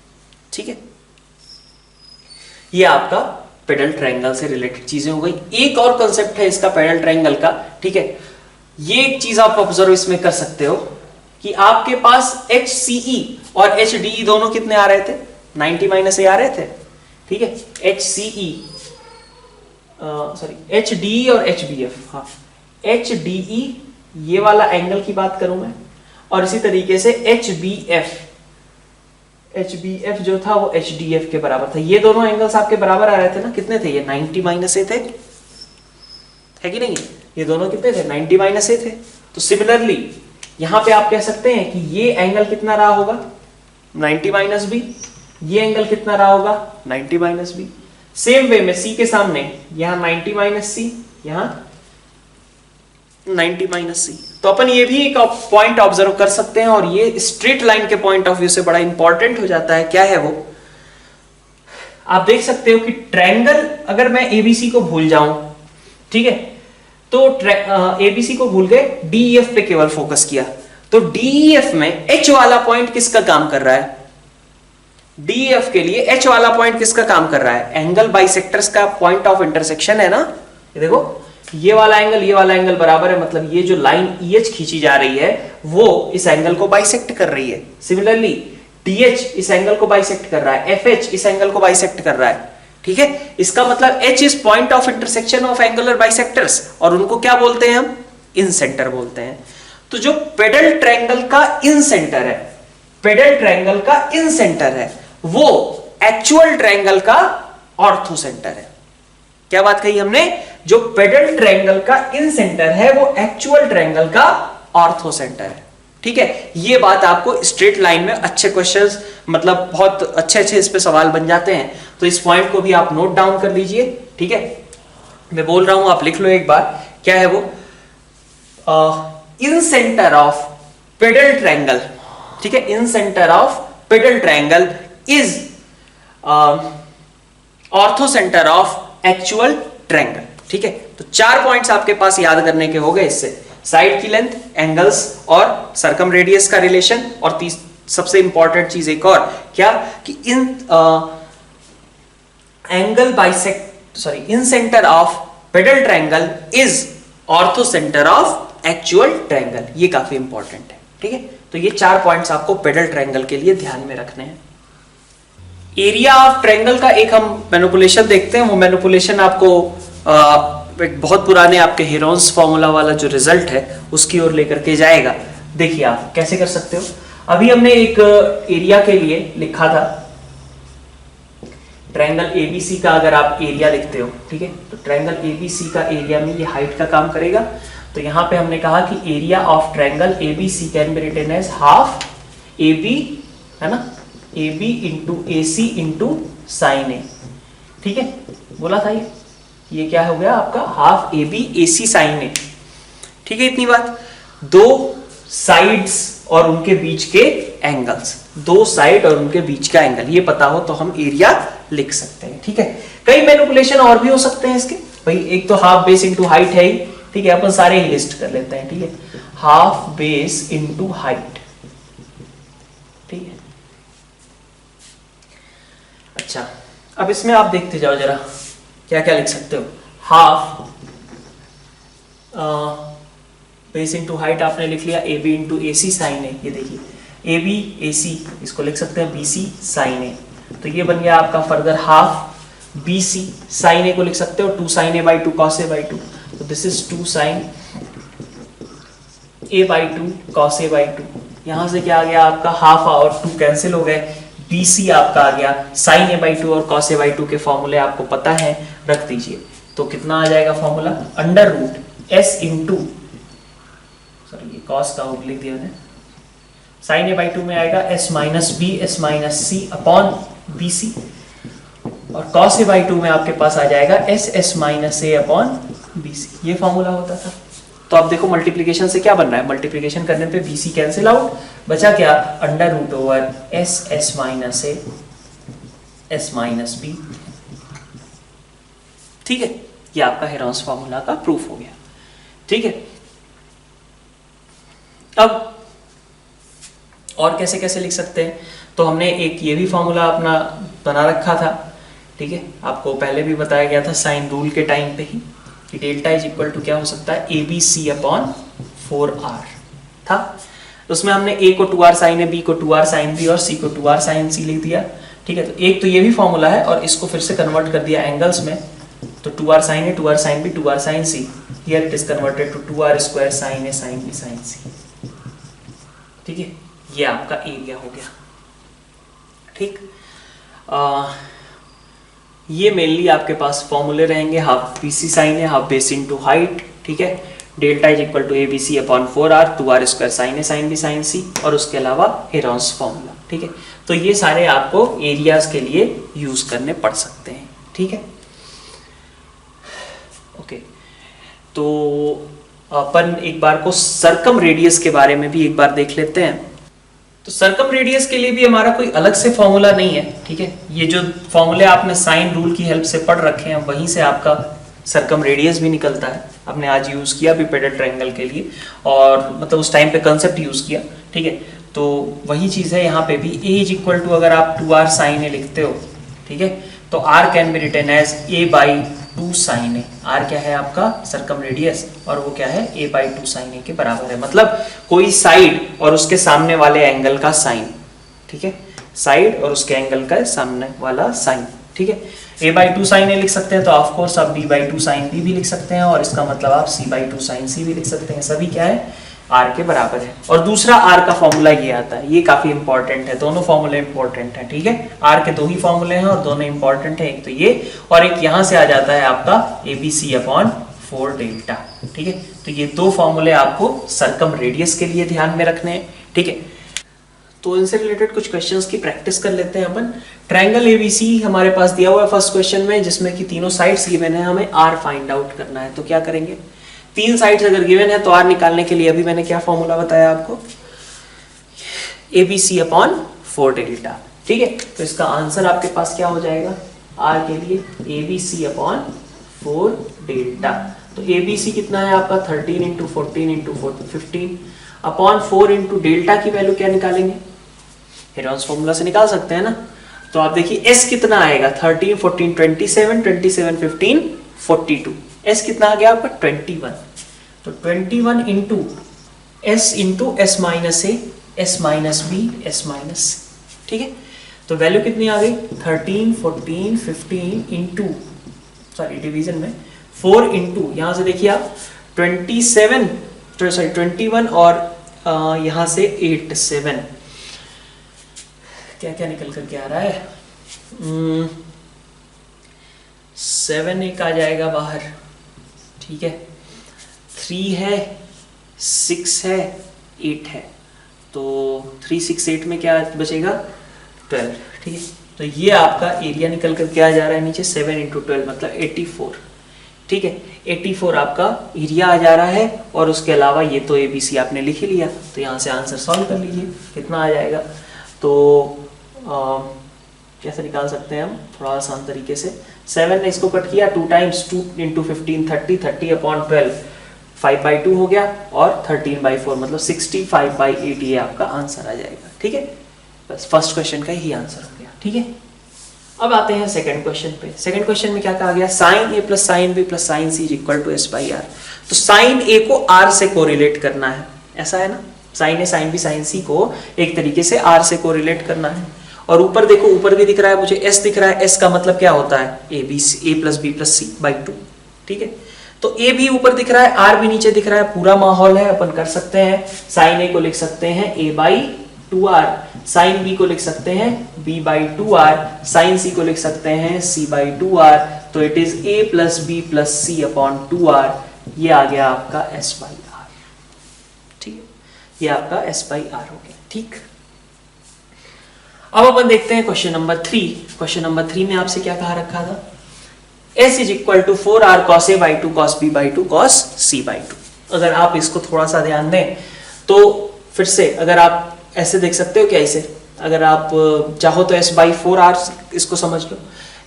ठीक है। ये आपका पेडल ट्रायंगल से रिलेटेड चीजें हो गई। एक और कंसेप्ट है इसका पेडल ट्रायंगल का, ठीक है। ये एक चीज आप ऑब्जर्व इसमें कर सकते हो कि आपके पास HCE और HDE दोनों कितने आ रहे थे, 90 माइनस ए आ रहे थे, ठीक है। HCE सॉरी HDE और HBF, हाँ HDE ये वाला एंगल की बात करूं मैं, और इसी तरीके से HBF जो था वो HDF के बराबर था। ये दोनों एंगल्स आपके बराबर आ रहे थे ना, कितने थे ये 90 माइनस ए थे, है कि नहीं, ये दोनों कितने थे 90 माइनस ए थे। तो सिमिलरली यहां पे आप कह सकते हैं कि ये एंगल कितना रहा होगा 90 माइनस बी, ये एंगल कितना रहा होगा 90 माइनस बी। सेम वे में सी के सामने यहां 90 माइनस सी, यहां 90 माइनस सी। तो अपन ये भी एक पॉइंट ऑब्जर्व कर सकते हैं, और ये स्ट्रेट लाइन के पॉइंट ऑफ व्यू से बड़ा इंपॉर्टेंट हो जाता है। क्या है वो, आप देख सकते हो कि ट्रायंगल अगर मैं एबीसी को भूल जाऊं, ठीक है, तो एबीसी को भूल गए, डीईएफ पे केवल फोकस किया, तो डीईएफ में एच वाला पॉइंट किसका काम कर रहा है, डीईएफ के लिए एच वाला पॉइंट किसका काम कर रहा है, एंगल बाइसेक्टर्स का पॉइंट ऑफ इंटरसेक्शन है ना। ये देखो ये वाला एंगल बराबर है, मतलब ये जो लाइन EH खींची जा रही है वो इस एंगल को बाइसेक्ट कर रही है। सिमिलरली DH इस एंगल को बाइसेक्ट कर रहा है, FH इस एंगल को बाइसेक्ट कर रहा है, ठीक है। इसका मतलब H is point of intersection of angular bisectors, और उनको क्या बोलते हैं हम? इन सेंटर बोलते हैं। तो जो पेडल ट्रायंगल का इन सेंटर है, पेडल ट्रायंगल का इन सेंटर है, वो एक्चुअल ट्रायंगल का ऑर्थो सेंटर है। क्या बात कही हमने? जो पेडल ट्रायंगल का इन सेंटर है वो एक्चुअल ट्रायंगल का ऑर्थो सेंटर है, ठीक है। ये बात आपको स्ट्रेट लाइन में अच्छे क्वेश्चंस, मतलब बहुत अच्छे अच्छे इस पे सवाल बन जाते हैं, तो इस पॉइंट को भी आप नोट डाउन कर लीजिए, ठीक है। मैं बोल रहा हूं, आप लिख लो एक बार, क्या है वो? Incentre of pedal triangle, ठीक है, incentre of pedal triangle is orthocentre of actual triangle, ठीक है। तो 4 पॉइंट्स आपके पास याद करने के हो गए इससे, साइड की लेंथ, एंगल्स और सर्कम रेडियस का रिलेशन, और सबसे इंपॉर्टेंट चीज एक और क्या, कि in angle bisect, sorry, incentre of pedal triangle is orthocentre of actual triangle. ये काफी इंपॉर्टेंट है, ठीक है। तो ये 4 पॉइंट्स आपको पेडल ट्रायंगल के लिए ध्यान में रखने हैं। एरिया ऑफ ट्रायंगल का एक हम मैनिपुलेशन देखते हैं। वो मैनिपुलेशन आपको एक बहुत पुराने आपके हेरोन्स फॉर्मूला वाला जो रिजल्ट है उसकी ओर लेकर के जाएगा। देखिए आप कैसे कर सकते हो। अभी हमने एक एरिया के लिए लिखा था, ट्रायंगल ABC का अगर आप एरिया लिखते हो, ठीक है, तो ट्रायंगल ABC का एरिया में ये हाइट का काम करेगा। तो यहां पे हमने कहा कि area of triangle ABC can be written as half AB, है ना, AB into AC into sine A, ठीक है, बोला था ये क्या हो गया आपका? Half AB AC sine A, ठीक है। इतनी बात। 2 साइड्स और उनके बीच के एंगल्स, 2 साइड और उनके बीच का एंगल ये पता हो तो हम एरिया लिख सकते हैं, ठीक है। कई मैनिपुलेशन और भी हो सकते हैं इसके भाई। एक तो हाफ बेस इंटू हाइट है ही, ठीक है, अपन सारे ही लिस्ट कर लेते हैं, ठीक है। हाफ बेस इंटू हाइट, ठीक है। अच्छा, अब इसमें आप देखते जाओ जरा क्या क्या लिख सकते हो। हाफ बेस इंटू हाइट आपने लिख लिया, AB into AC sine A, ये देखिए AB AC, इसको लिख सकते हैं BC साइन A। तो ये बन गया आपका further half BC sine A को लिख सकते हो 2 sine A by 2 cos A by 2। तो this is 2 sine A by 2 cos A by 2। यहां से क्या आ गया आपका? हाफ और 2 कैंसिल हो गए, BC आपका आ गया साइन A बाई 2 और cos A बाई 2 के फॉर्मूले आपको पता है, रख दीजिए। तो कितना आ जाएगा formula? Under root S into, sorry ये cos का लिख दिया मैंने, साइन A बाई 2 में आएगा S minus B S minus C upon BC, और cos A बाई 2 में आपके पास आ जाएगा S minus A upon BC। ये फॉर्मूला होता था। तो अब देखो मल्टीप्लिकेशन से क्या बन रहा है, मल्टीप्लिकेशन करने पे BC कैंसिल आउट, बचा क्या? Under root over S minus A S minus B, ठीक है। ये आपका हेरोन्स फॉर्मूला का प्रूफ हो गया, ठीक है। अब और कैसे कैसे लिख सकते हैं? तो हमने एक ये भी फॉर्मूला अपना बना रखा था, ठीक है, आपको पहले भी बताया गया था साइन रूल के टाइम पे ही, कि डेल्टा इज इक्वल टू क्या हो सकता है? ABC अपॉन 4R था। तो उसमें हमने A को 2R साइन A, B को 2R साइन B और C को 2R साइन C लिख दिया, ठीक है। तो एक तो ये भी फॉर्मूला है, और इसको फिर से कन्वर्ट कर दिया एंगल्स में, तो 2R sine A 2R sine B 2R sine C, here it is converted to 2R square sine A sine B sine C, ठीक है। ये आपका एरिया हो गया, ठीक। ये मेनली आपके पास फॉर्मूले रहेंगे, half BC sine A half base into height, ठीक है, delta is equal to ABC upon 4R 2R square sine A sine B sine C, और उसके अलावा हेरोन्स फॉर्मूला, ठीक है। तो ये सारे आपको एरियाज के लिए यूज करने पड़ सकते हैं, ठीक है। ओके, तो अपन एक बार को सर्कम रेडियस के बारे में भी एक बार देख लेते हैं। तो सर्कम रेडियस के लिए भी हमारा कोई अलग से फॉर्मूला नहीं है, ठीक है। ये जो फॉर्मूले आपने साइन रूल की हेल्प से पढ़ रखे हैं, वहीं से आपका सर्कम रेडियस भी निकलता है। आपने आज यूज किया भी पेडल ट्रायंगल के लिए, और मतलब उस टाइम पे कंसेप्ट यूज किया, ठीक है। तो वही चीज है यहाँ पे भी, A इज इक्वल टू अगर आप 2R साइन A लिखते हो, ठीक है, तो R can be written as A by 2 sine A। R क्या है आपका? सर्कम रेडियस, और वो क्या है? A बाई 2 साइन A के बराबर है। मतलब कोई साइड और उसके सामने वाले एंगल का साइन, ठीक है, साइड और उसके एंगल का सामने वाला साइन, ठीक है। a/2 साइन ए लिख सकते हैं तो ऑफ कोर्स आप b/2 साइन b भी लिख सकते हैं, और इसका मतलब आप c/2 साइन c भी लिख सकते हैं। सभी क्या है, r के बराबर है। और दूसरा r का फॉर्मूला ये आता है, ये काफी इंपॉर्टेंट है, दोनों फॉर्मूले इंपॉर्टेंट है, ठीक है। r के दो ही फॉर्मूले हैं और दोनों इंपॉर्टेंट है, एक तो ये और एक यहां से आ जाता है आपका abc/4 डेल्टा, ठीक है। तो ये दो फॉर्मूले आपको सर्कम रेडियस के लिए ध्यान में रखने हैं, ठीक है। तो इनसे रिलेटेड कुछ क्वेश्चंस की प्रैक्टिस कर लेते हैं अपन। ट्रायंगल एबीसी हमारे पास दिया हुआ है फर्स्ट क्वेश्चन में, जिसमें कि तीनों साइड्स गिवन है, हमें r फाइंड आउट करना है। तो क्या करेंगे, तीन साइड्स अगर गिवन है तो r निकालने के लिए अभी मैंने क्या फॉर्मूला बताया आपको, abc/4 डेल्टा, ठीक है। तो इसका आंसर आपके पास क्या हो जाएगा, r के लिए abc/4 डेल्टा। तो abc कितना है आपका 13 into 14 into 15 upon 4 into delta की वैल्यू क्या निकालेंगे, हेरोन्स फॉर्मूला से निकाल सकते हैं ना। तो आप देखिए s कितना आएगा, 13 14 27 27 15 42, s कितना आ गया आपका 21। तो 21 into s minus a s minus b s minus c, ठीक है। तो वैल्यू कितनी आ गई 13 14 15 इंटू सॉरी डिवीजन में 4 इंटू यहां से देखिए आप 21 और यहां से 8 7, क्या क्या निकल करके आ रहा है, 7 एक आ जाएगा बाहर, ठीक है, 3 है 6 है 8 है, तो 3 6 8 में क्या बचेगा 12, ठीक है। तो ये आपका एरिया निकल कर क्या जा रहा है नीचे 7 इंटू 12 मतलब 84, ठीक है। 84 आपका एरिया आ जा रहा है, और उसके अलावा ये तो एबीसी आपने लिख ही लिया, तो यहाँ से आंसर सॉल्व कर लीजिए कितना आ जाएगा। तो कैसे निकाल सकते हैं हम, थोड़ा आसान तरीके से, 7 ने इसको कट किया 2 टाइम्स, 2 इंटू 15 30 30 अपॉन 12 5/2 हो गया, और 13/4 मतलब 65/8 ये आपका आंसर आ जाएगा, ठीक है। बस फर्स्ट क्वेश्चन का ही आंसर हो गया, ठीक है। अब आते हैं सेकंड क्वेश्चन पे। सेकंड क्वेश्चन में क्या कहा गया, sine A plus sine B plus sine C is equal to S by R. तो साइन ए को आर से कोरिलेट करना है, ऐसा है ना, sine A sine B sine C को एक तरीके से आर से कोरिलेट करना है। और ऊपर देखो, ऊपर भी दिख रहा है मुझे एस दिख रहा है, एस का मतलब क्या होता है A plus B plus C by 2, ठीक है। तो ए भी ऊपर दिख रहा है, आर भी नीचे दिख रहा है, पूरा माहौल है, अपन कर सकते हैं साइन ए को लिख सकते हैं ए बाई 2r, साइन बी को लिख सकते हैं b/2r, साइन सी को लिख सकते हैं c/2r। तो it is a plus B plus C upon 2r, ये आ गया आपका s/r, ठीक है, ये आपका s/r हो गया, ठीक। अब अपन देखते हैं क्वेश्चन नंबर 3। क्वेश्चन नंबर 3 में आपसे क्या कहा रखा था, s is equal to 4r cos a/2 cos b/2 cos c/2। अगर आप इसको थोड़ा सा ध्यान दें तो फिर से अगर आप ऐसे देख सकते हो क्या, इसे अगर आप चाहो तो s/4r इसको समझ लो,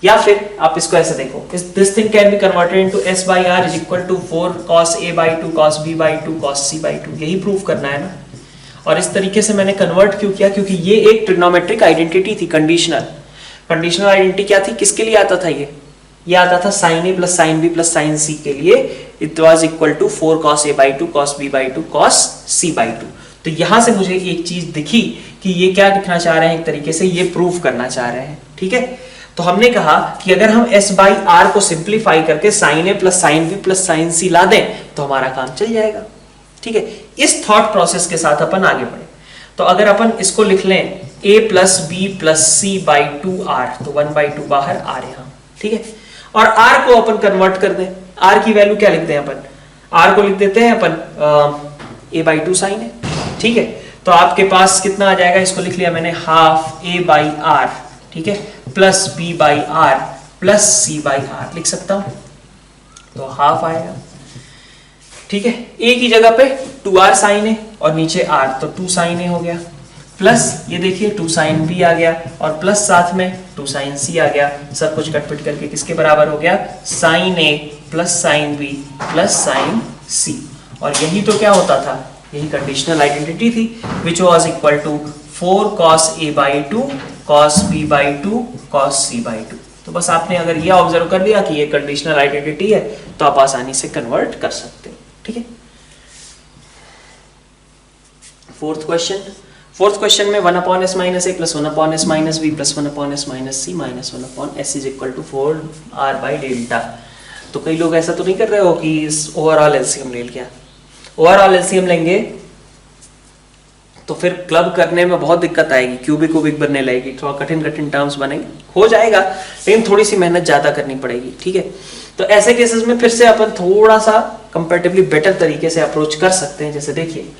या फिर आप इसको ऐसे देखो, this thing can be converted into s/r is equal to 4 cos a/2 cos b/2 cos c/2, यही प्रूफ करना है ना। और इस तरीके से मैंने कन्वर्ट क्यों किया, क्योंकि ये एक ट्रिग्नोमेट्रिक आइडेंटिटी थी, कंडीशनल आइडेंटिटी क्या थी, किसके लिए आता था ये आता था sine A plus sine B plus sine C के लिए। It was equal to 4 cos a/2 cos b/2 cos c/2। तो यहां से मुझे एक चीज दिखी कि ये क्या दिखना चाह रहे हैं, एक तरीके से ये प्रूफ करना चाह रहे हैं, ठीक है। तो हमने कहा कि अगर हम s/r को सिंप्लीफाई करके sin a plus sin b plus sin c ला दें तो हमारा काम चल जाएगा, ठीक है। इस थॉट प्रोसेस के साथ अपन आगे बढ़े। तो अगर अपन इसको लिख लें a plus b plus c/2r, तो 1/2 बाहर r यहां, ठीक है। और r को अपन कन्वर्ट कर दें, r की वैल्यू क्या लिखते हैं अपन, r को लिख देते हैं अपन a/2 sin है, ठीक है। तो आपके पास कितना आ जाएगा, इसको लिख लिया मैंने हाफ a/r, ठीक है, प्लस b/r प्लस c/r लिख सकता हूं, तो हाफ आएगा, ठीक है। a की जगह पे 2r sin है और नीचे r, तो 2 sin a हो गया, प्लस ये देखिए 2 sin b आ गया, और प्लस साथ में 2 sin c आ गया। सब कुछ कटपिट करके किसके बराबर हो गया, sin a plus sin b plus sin c। और यही तो क्या होता था, यही कंडीशनल आइडेंटिटी थी, which was equal to 4 cos a/2 cos b/2 cos c/2। तो बस आपने अगर ये ऑब्जर्व कर लिया कि ये कंडीशनल आइडेंटिटी है तो आप आसानी से कन्वर्ट कर सकते हो, ठीक है। फोर्थ फोर्थ क्वेश्चन में 1 upon S minus A plus 1 upon S minus B plus 1 upon S minus C minus 1 upon S is equal to 4r by delta. तो कई लोग ऐसा तो नहीं कर रहे हो कि इस ओवरऑल एलसीएम ले लिया। ओवरऑल एलसीएम लेंगे तो फिर क्लब करने में बहुत दिक्कत आएगी, क्यूबिक क्यूबिक बनने लगेगी, थोड़ा कठिन कठिन टर्म्स बनेंगे, हो जाएगा लेकिन थोड़ी सी मेहनत ज्यादा करनी पड़ेगी, ठीक है। तो ऐसे केसेस में फिर से अपन थोड़ा सा कंपैरेटिवली बेटर तरीके से अप्रोच कर सकते हैं। जैसे देखिए,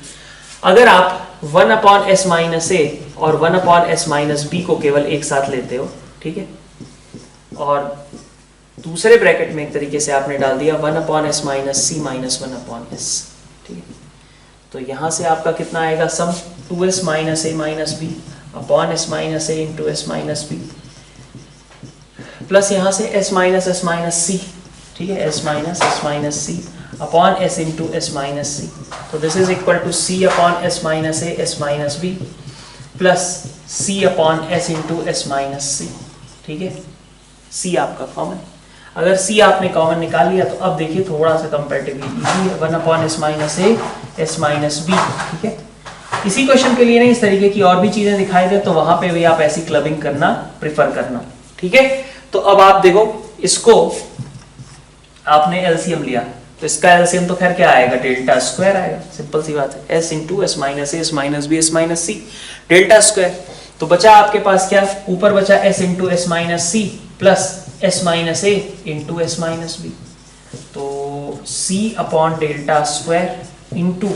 अगर आप 1 अपॉन एस माइनस ए और 1 अपॉन एस माइनस बी को केवल एक साथ लेते हो, ठीक है, और दूसरे ब्रैकेट में एक तरीके से आपने डाल दिया 1 upon S minus C minus 1 upon S, ठीक है, तो यहां से आपका कितना आएगा sum 2s minus A minus B upon S minus A into S minus B plus यहां से s माइनस सी, ठीक है, s minus C upon s into S minus C. तो this is equal to c upon s minus A S minus B plus c upon s into S minus C, ठीक है। c आपका common, अगर c आपने common निकाल लिया तो अब देखिए थोड़ा सा कंपैरेटिवली इजी है, 1 upon S minus A S minus B, ठीक है। इसी क्वेश्चन के लिए ना इस तरीके की और भी चीजें दिखाई दे तो वहां पे भी आप ऐसी क्लबिंग करना प्रिफर करना, ठीक है। तो अब आप देखो, इसको आपने एलसीएम लिया तो इसका एलसीएम तो खैर क्या आएगा, डेल्टा स्क्वायर आएगा, सिंपल सी बात है, s into S minus A S minus B S minus C delta square. तो बचा आपके पास क्या, ऊपर बचा s into S minus C plus s minus A into S minus B, तो c upon delta square into,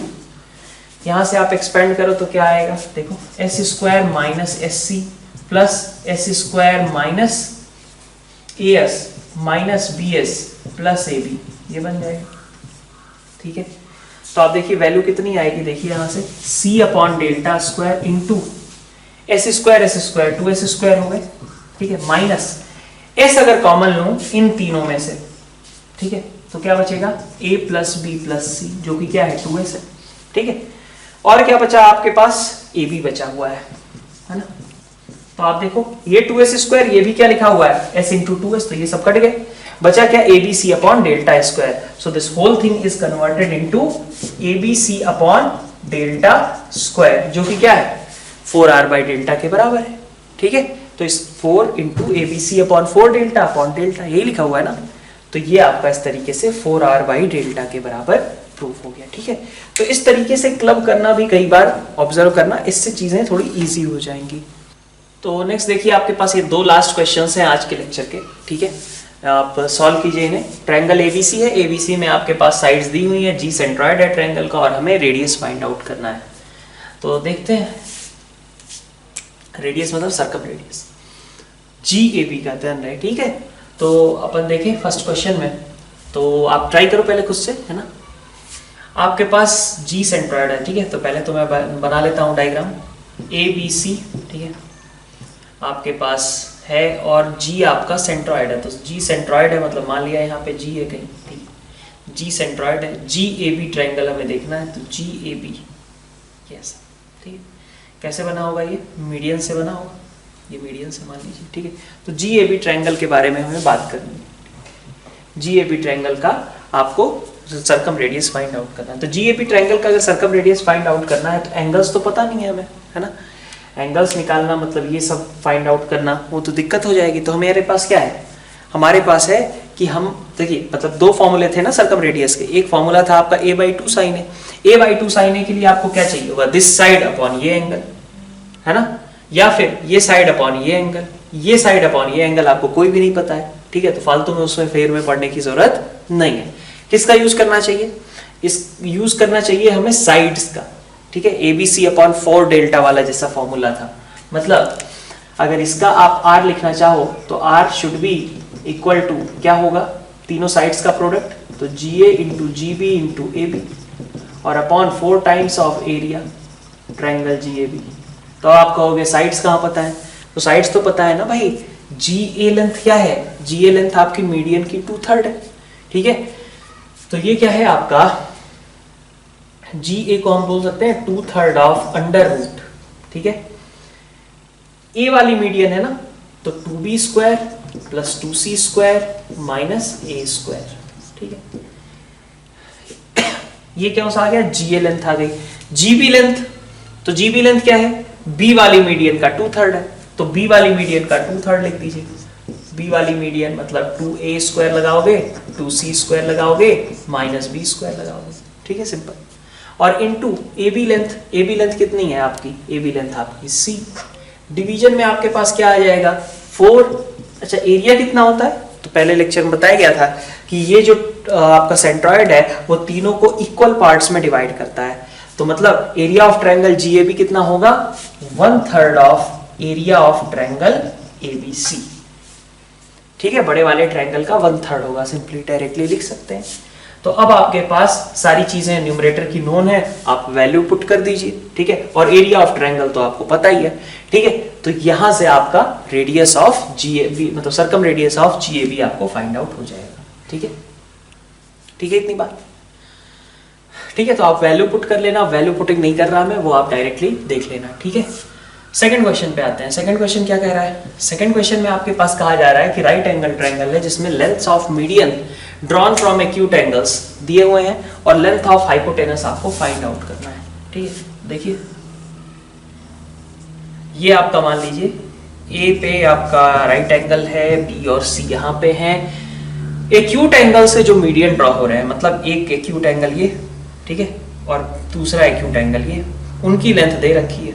यहां से आप एक्सपेंड करो तो क्या आएगा, देखो s square minus S C plus s square minus A S minus B S plus A B, ये बन जाएगा, ठीक है। तो आप देखिए वैल्यू कितनी आएगी, देखिए यहां से c upon delta square into s square 2s square हो गए, ठीक है, माइनस s अगर कॉमन लूं इन तीनों में से, ठीक है, तो क्या बचेगा a प्लस बी प्लस सी, जो कि क्या है 2s है, ठीक है। और क्या बचा आपके पास, a b बचा हुआ है ना। तो आप देखो ये 2s स्क्वायर, ये भी क्या लिखा हुआ है s इंटू 2s, तो ये सब कट गए, बचा क्या abc upon delta square. So this whole thing is converted into abc upon delta square, जो कि क्या है 4r बाई डेल्टा के बराबर है, ठीक है। तो इस 4 into abc upon 4 delta upon delta, यही लिखा हुआ है ना, तो ये आपका इस तरीके से 4r बाई डेल्टा के बराबर प्रूफ हो गया, ठीक है। तो इस तरीके से क्लब करना भी कई बार ऑब्जर्व करना, इससे चीजें थोड़ी इजी हो जाएंगी। तो नेक्स्ट देखिए, आपके पास ये दो लास्ट क्वेश्चंस हैं आज के लेक्चर के, ठीक है, आप सॉल्व कीजिए इन्हें। ट्रायंगल एबीसी है, एबीसी में आपके पास साइड्स दी हुई है, जी सेंट्रॉइड है ट्रायंगल का और हमें रेडियस फाइंड आउट करना है। तो देखते हैं, रेडियस मतलब circum radius, G A B का ध्यान रहे, ठीक है। तो अपन देखें फर्स्ट क्वेश्चन में, तो आप ट्राई करो पहले खुद से, है ना। आपके पास जी सेंट्रॉइड है, ठीक है, तो पहले तो मैं बना लेता हूँ डायग्राम ए बी सी, ठीक है, आपके पास है और जी आपका सेंट्रॉइड है, तो जी सेंट्रॉइड है मतलब मान लिया यहाँ पे जी है कहीं, ठीक है, जी सेंट्रॉइड है, जी ए बी ट्रायंगल हमें देखना है, तो जी ए बी कैसा, ठीक है, कैसे बना होगा, ये मीडियन से बना होगा, ये मीडियन से मान लीजिए, ठीक है। तो जी ए बी ट्रायंगल के बारे में हमें बात करनी है, जी ए बी ट्रायंगल का आपको सर्कम रेडियस फाइंड आउट करना है। तो जी ए बी ट्रायंगल का अगर सर्कम रेडियस फाइंड आउट करना है तो एंगल्स तो पता नहीं है हमें, है ना, एंगल्स निकालना मतलब ये सब फाइंड आउट करना वो तो दिक्कत हो जाएगी। तो हमारे पास क्या है, हमारे पास है कि हम देखिए, मतलब दो फॉर्मूले थे ना सर्कम रेडियस के, एक फॉर्मूला था आपका a/2 sin a, a/2 sin a के लिए आपको क्या चाहिए होगा, दिस साइड अपॉन ये एंगल, है ना, या फिर ये साइड अपॉन ये एंगल, ये साइड अपॉन ये एंगल आपको कोई भी नहीं पता है, ठीक है, तो फालतू में उसमें फेर में पढ़ने की जरूरत नहीं है। किसका यूज करना चाहिए, इस यूज करना चाहिए हमें साइड्स का, ठीक है, ABC अपॉन 4 डेल्टा वाला जैसा फॉर्मूला था। मतलब अगर इसका आप R लिखना चाहो तो R should be equal to क्या होगा, तीनों साइड्स का प्रोडक्ट, तो GA into GB into AB और अपॉन 4 times of area triangle GAB। तो आप कहोगे साइड्स कहाँ पता है, तो साइड्स तो पता है ना भाई, GA लेंथ क्या है, GA लेंथ आपकी मीडियन की 2/3 है, ठीक है। तो ये क्या है आपका GA को हम बोल सकते हैं 2/3 ऑफ अंडर रूट, ठीक है। A वाली मीडियन है ना, तो 2b square plus 2c square minus a square, ठीक है। ये क्या आ गया, GA लेंथ आ गई। GB लेंथ, तो GB लेंथ क्या है, बी वाली मीडियन का 2/3 है, तो बी वाली मीडियन का 2/3 लिख दीजिए। बी वाली मीडियन मतलब 2a² लगाओगे, 2c² लगाओगे, माइनस b² लगाओगे, ठीक है, सिंपल। और इनटू AB लेंथ कितनी है आपकी, AB लेंथ आपकी C। डिवीजन में आपके पास क्या आ जाएगा 4। अच्छा, एरिया कितना होता है, तो पहले लेक्चर में बताया गया था कि ये जो आपका सेंट्रॉइड है वो तीनों को इक्वल पार्ट्स में डिवाइड करता है, तो मतलब एरिया ऑफ ट्रायंगल GAB कितना होगा 1/3 of area of triangle ABC, ठीक है। बड़े वाले ट्रायंगल का 1/3 होगा, सिंपली डायरेक्टली लिख सकते हैं। तो अब आपके पास सारी चीजें न्यूमरेटर की नोन है, आप वैल्यू पुट कर दीजिए, ठीक है। और एरिया ऑफ ट्रायंगल तो आपको पता ही है, ठीक है। तो यहां से आपका रेडियस ऑफ GAB मतलब सर्कम रेडियस ऑफ GAB आपको फाइंड आउट हो जाएगा, ठीक है, ठीक है, इतनी बात, ठीक है। तो आप वैल्यू पुट कर लेना, वैल्यू पुटिंग नहीं कर रहा मैं, वो आप डायरेक्टली देख लेना, ठीक है। सेकंड क्वेश्चन पे आते हैं। सेकंड क्वेश्चन क्या कह रहा है, सेकंड क्वेश्चन में आपके पास कहा जा रहा है कि राइट एंगल ट्रायंगल है जिसमें lengths of median drawn from acute angles दिए हुए हैं और लेंथ ऑफ हाइपोटेनस आपको फाइंड आउट करना है, ठीक है। देखिए ये आपका मान लीजिए ए पे आपका राइट एंगल है, बी और सी यहाँ पे हैं। एक्यूट एंगल से जो मीडियन ड्रॉ हो रहे हैं, मतलब एक एक्यूट एंगल ये, ठीक है, और दूसरा एक्यूट एंगल ये, उनकी लेंथ दे रखी है,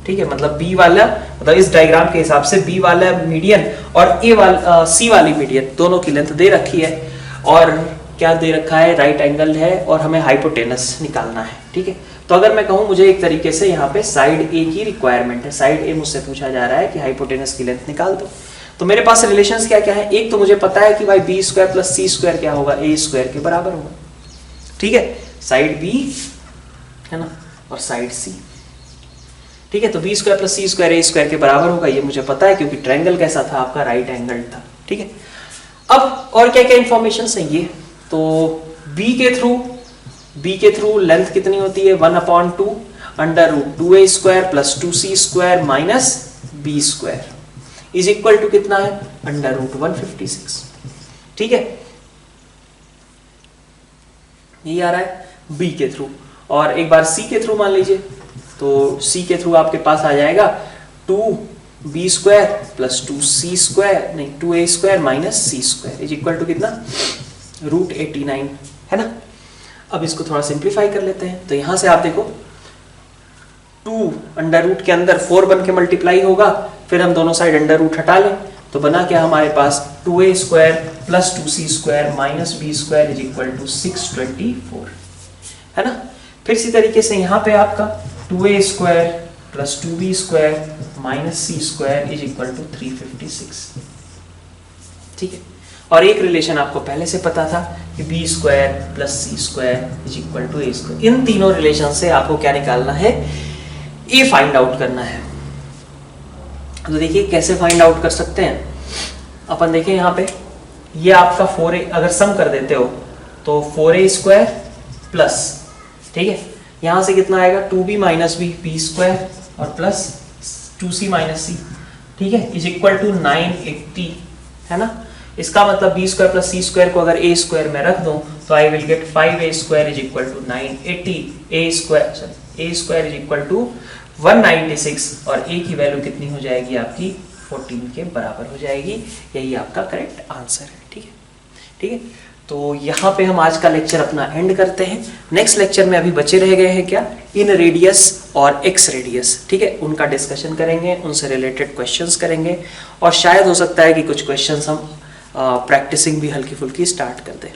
ठीक है। मतलब बी वाला, मतलब इस डायग्राम के हिसाब से बी वाला मीडियन और ए वाला सी वाली मीडियन दोनों की लेंथ दे रखी है, और क्या दे रखा है, राइट एंगल है और हमें हाइपोटेनस निकालना है, ठीक है। तो अगर मैं कहूं मुझे एक तरीके से यहाँ पे साइड ए की रिक्वायरमेंट है, साइड ए मुझसे पूछा जा रहा है कि हाइपोटेनस की लेंथ निकाल दो, तो मेरे पास रिलेशंस क्या क्या है। एक तो मुझे पता है कि भाई b² + c² क्या होगा, a² के बराबर होगा, ठीक है, साइड बी है ना और साइड सी, ठीक है। तो b² + c² a² के बराबर होगा, ये मुझे पता है क्योंकि ट्रायंगल कैसा था आपका, राइट एंगल था, ठीक है। अब और क्या क्या इंफॉर्मेशन चाहिए, तो b के थ्रू लेंथ कितनी होती है 1/2 √2a² + 2c² - b² is equal to कितना है √156, ठीक है। ये आ रहा है b के थ्रू। और एक बार c के थ्रू मान लीजिए, तो c के थ्रू आपके पास आ जाएगा 2b² + 2c² नहीं 2a² - c² is equal to कितना √89, है ना। अब इसको थोड़ा सिंप्लीफाई कर लेते हैं, तो यहां से आप देखो 2 अंडर रूट के अंदर 4 बन के मल्टीप्लाई होगा, फिर हम दोनों साइड अंडर रूट हटा लें, तो बना क्या हमारे पास 2a² + 2c² - b² is equal to 624, है ना। फिर इसी तरीके से यहाँ पे आपका 2a² + 2b² - c² is equal to 356, ठीक है। और एक रिलेशन आपको पहले से पता था कि b² + c² is equal to a²। इन तीनों रिलेशन से आपको क्या निकालना है, a फाइंड आउट करना है। तो देखिए कैसे फाइंड आउट कर सकते हैं अपन, देखिए यहाँ पे ये आपका 4a, अगर सम कर देते हो तो 4a² प्लस, ठीक है, यहाँ से कितना आएगा 2b - b b² और प्लस 2c - c, ठीक है, इज इक्वल टू 980, है ना। इसका मतलब b² + c² को अगर a² में रख दूं तो I will get 5a² is equal to 980, a² is equal to 196 और a की वैल्यू कितनी हो जाएगी आपकी 14 के बराबर हो जाएगी। यही आपका करेक्ट आंसर है, ठीक है, ठीक है। तो यहाँ पे हम आज का लेक्चर अपना एंड करते हैं। नेक्स्ट लेक्चर में अभी बचे रह गए हैं क्या, इन रेडियस और एक्स रेडियस, ठीक है, उनका डिस्कशन करेंगे, उनसे रिलेटेड क्वेश्चंस करेंगे और शायद हो सकता है कि कुछ क्वेश्चंस हम प्रैक्टिसिंग भी हल्की फुल्की स्टार्ट कर दें।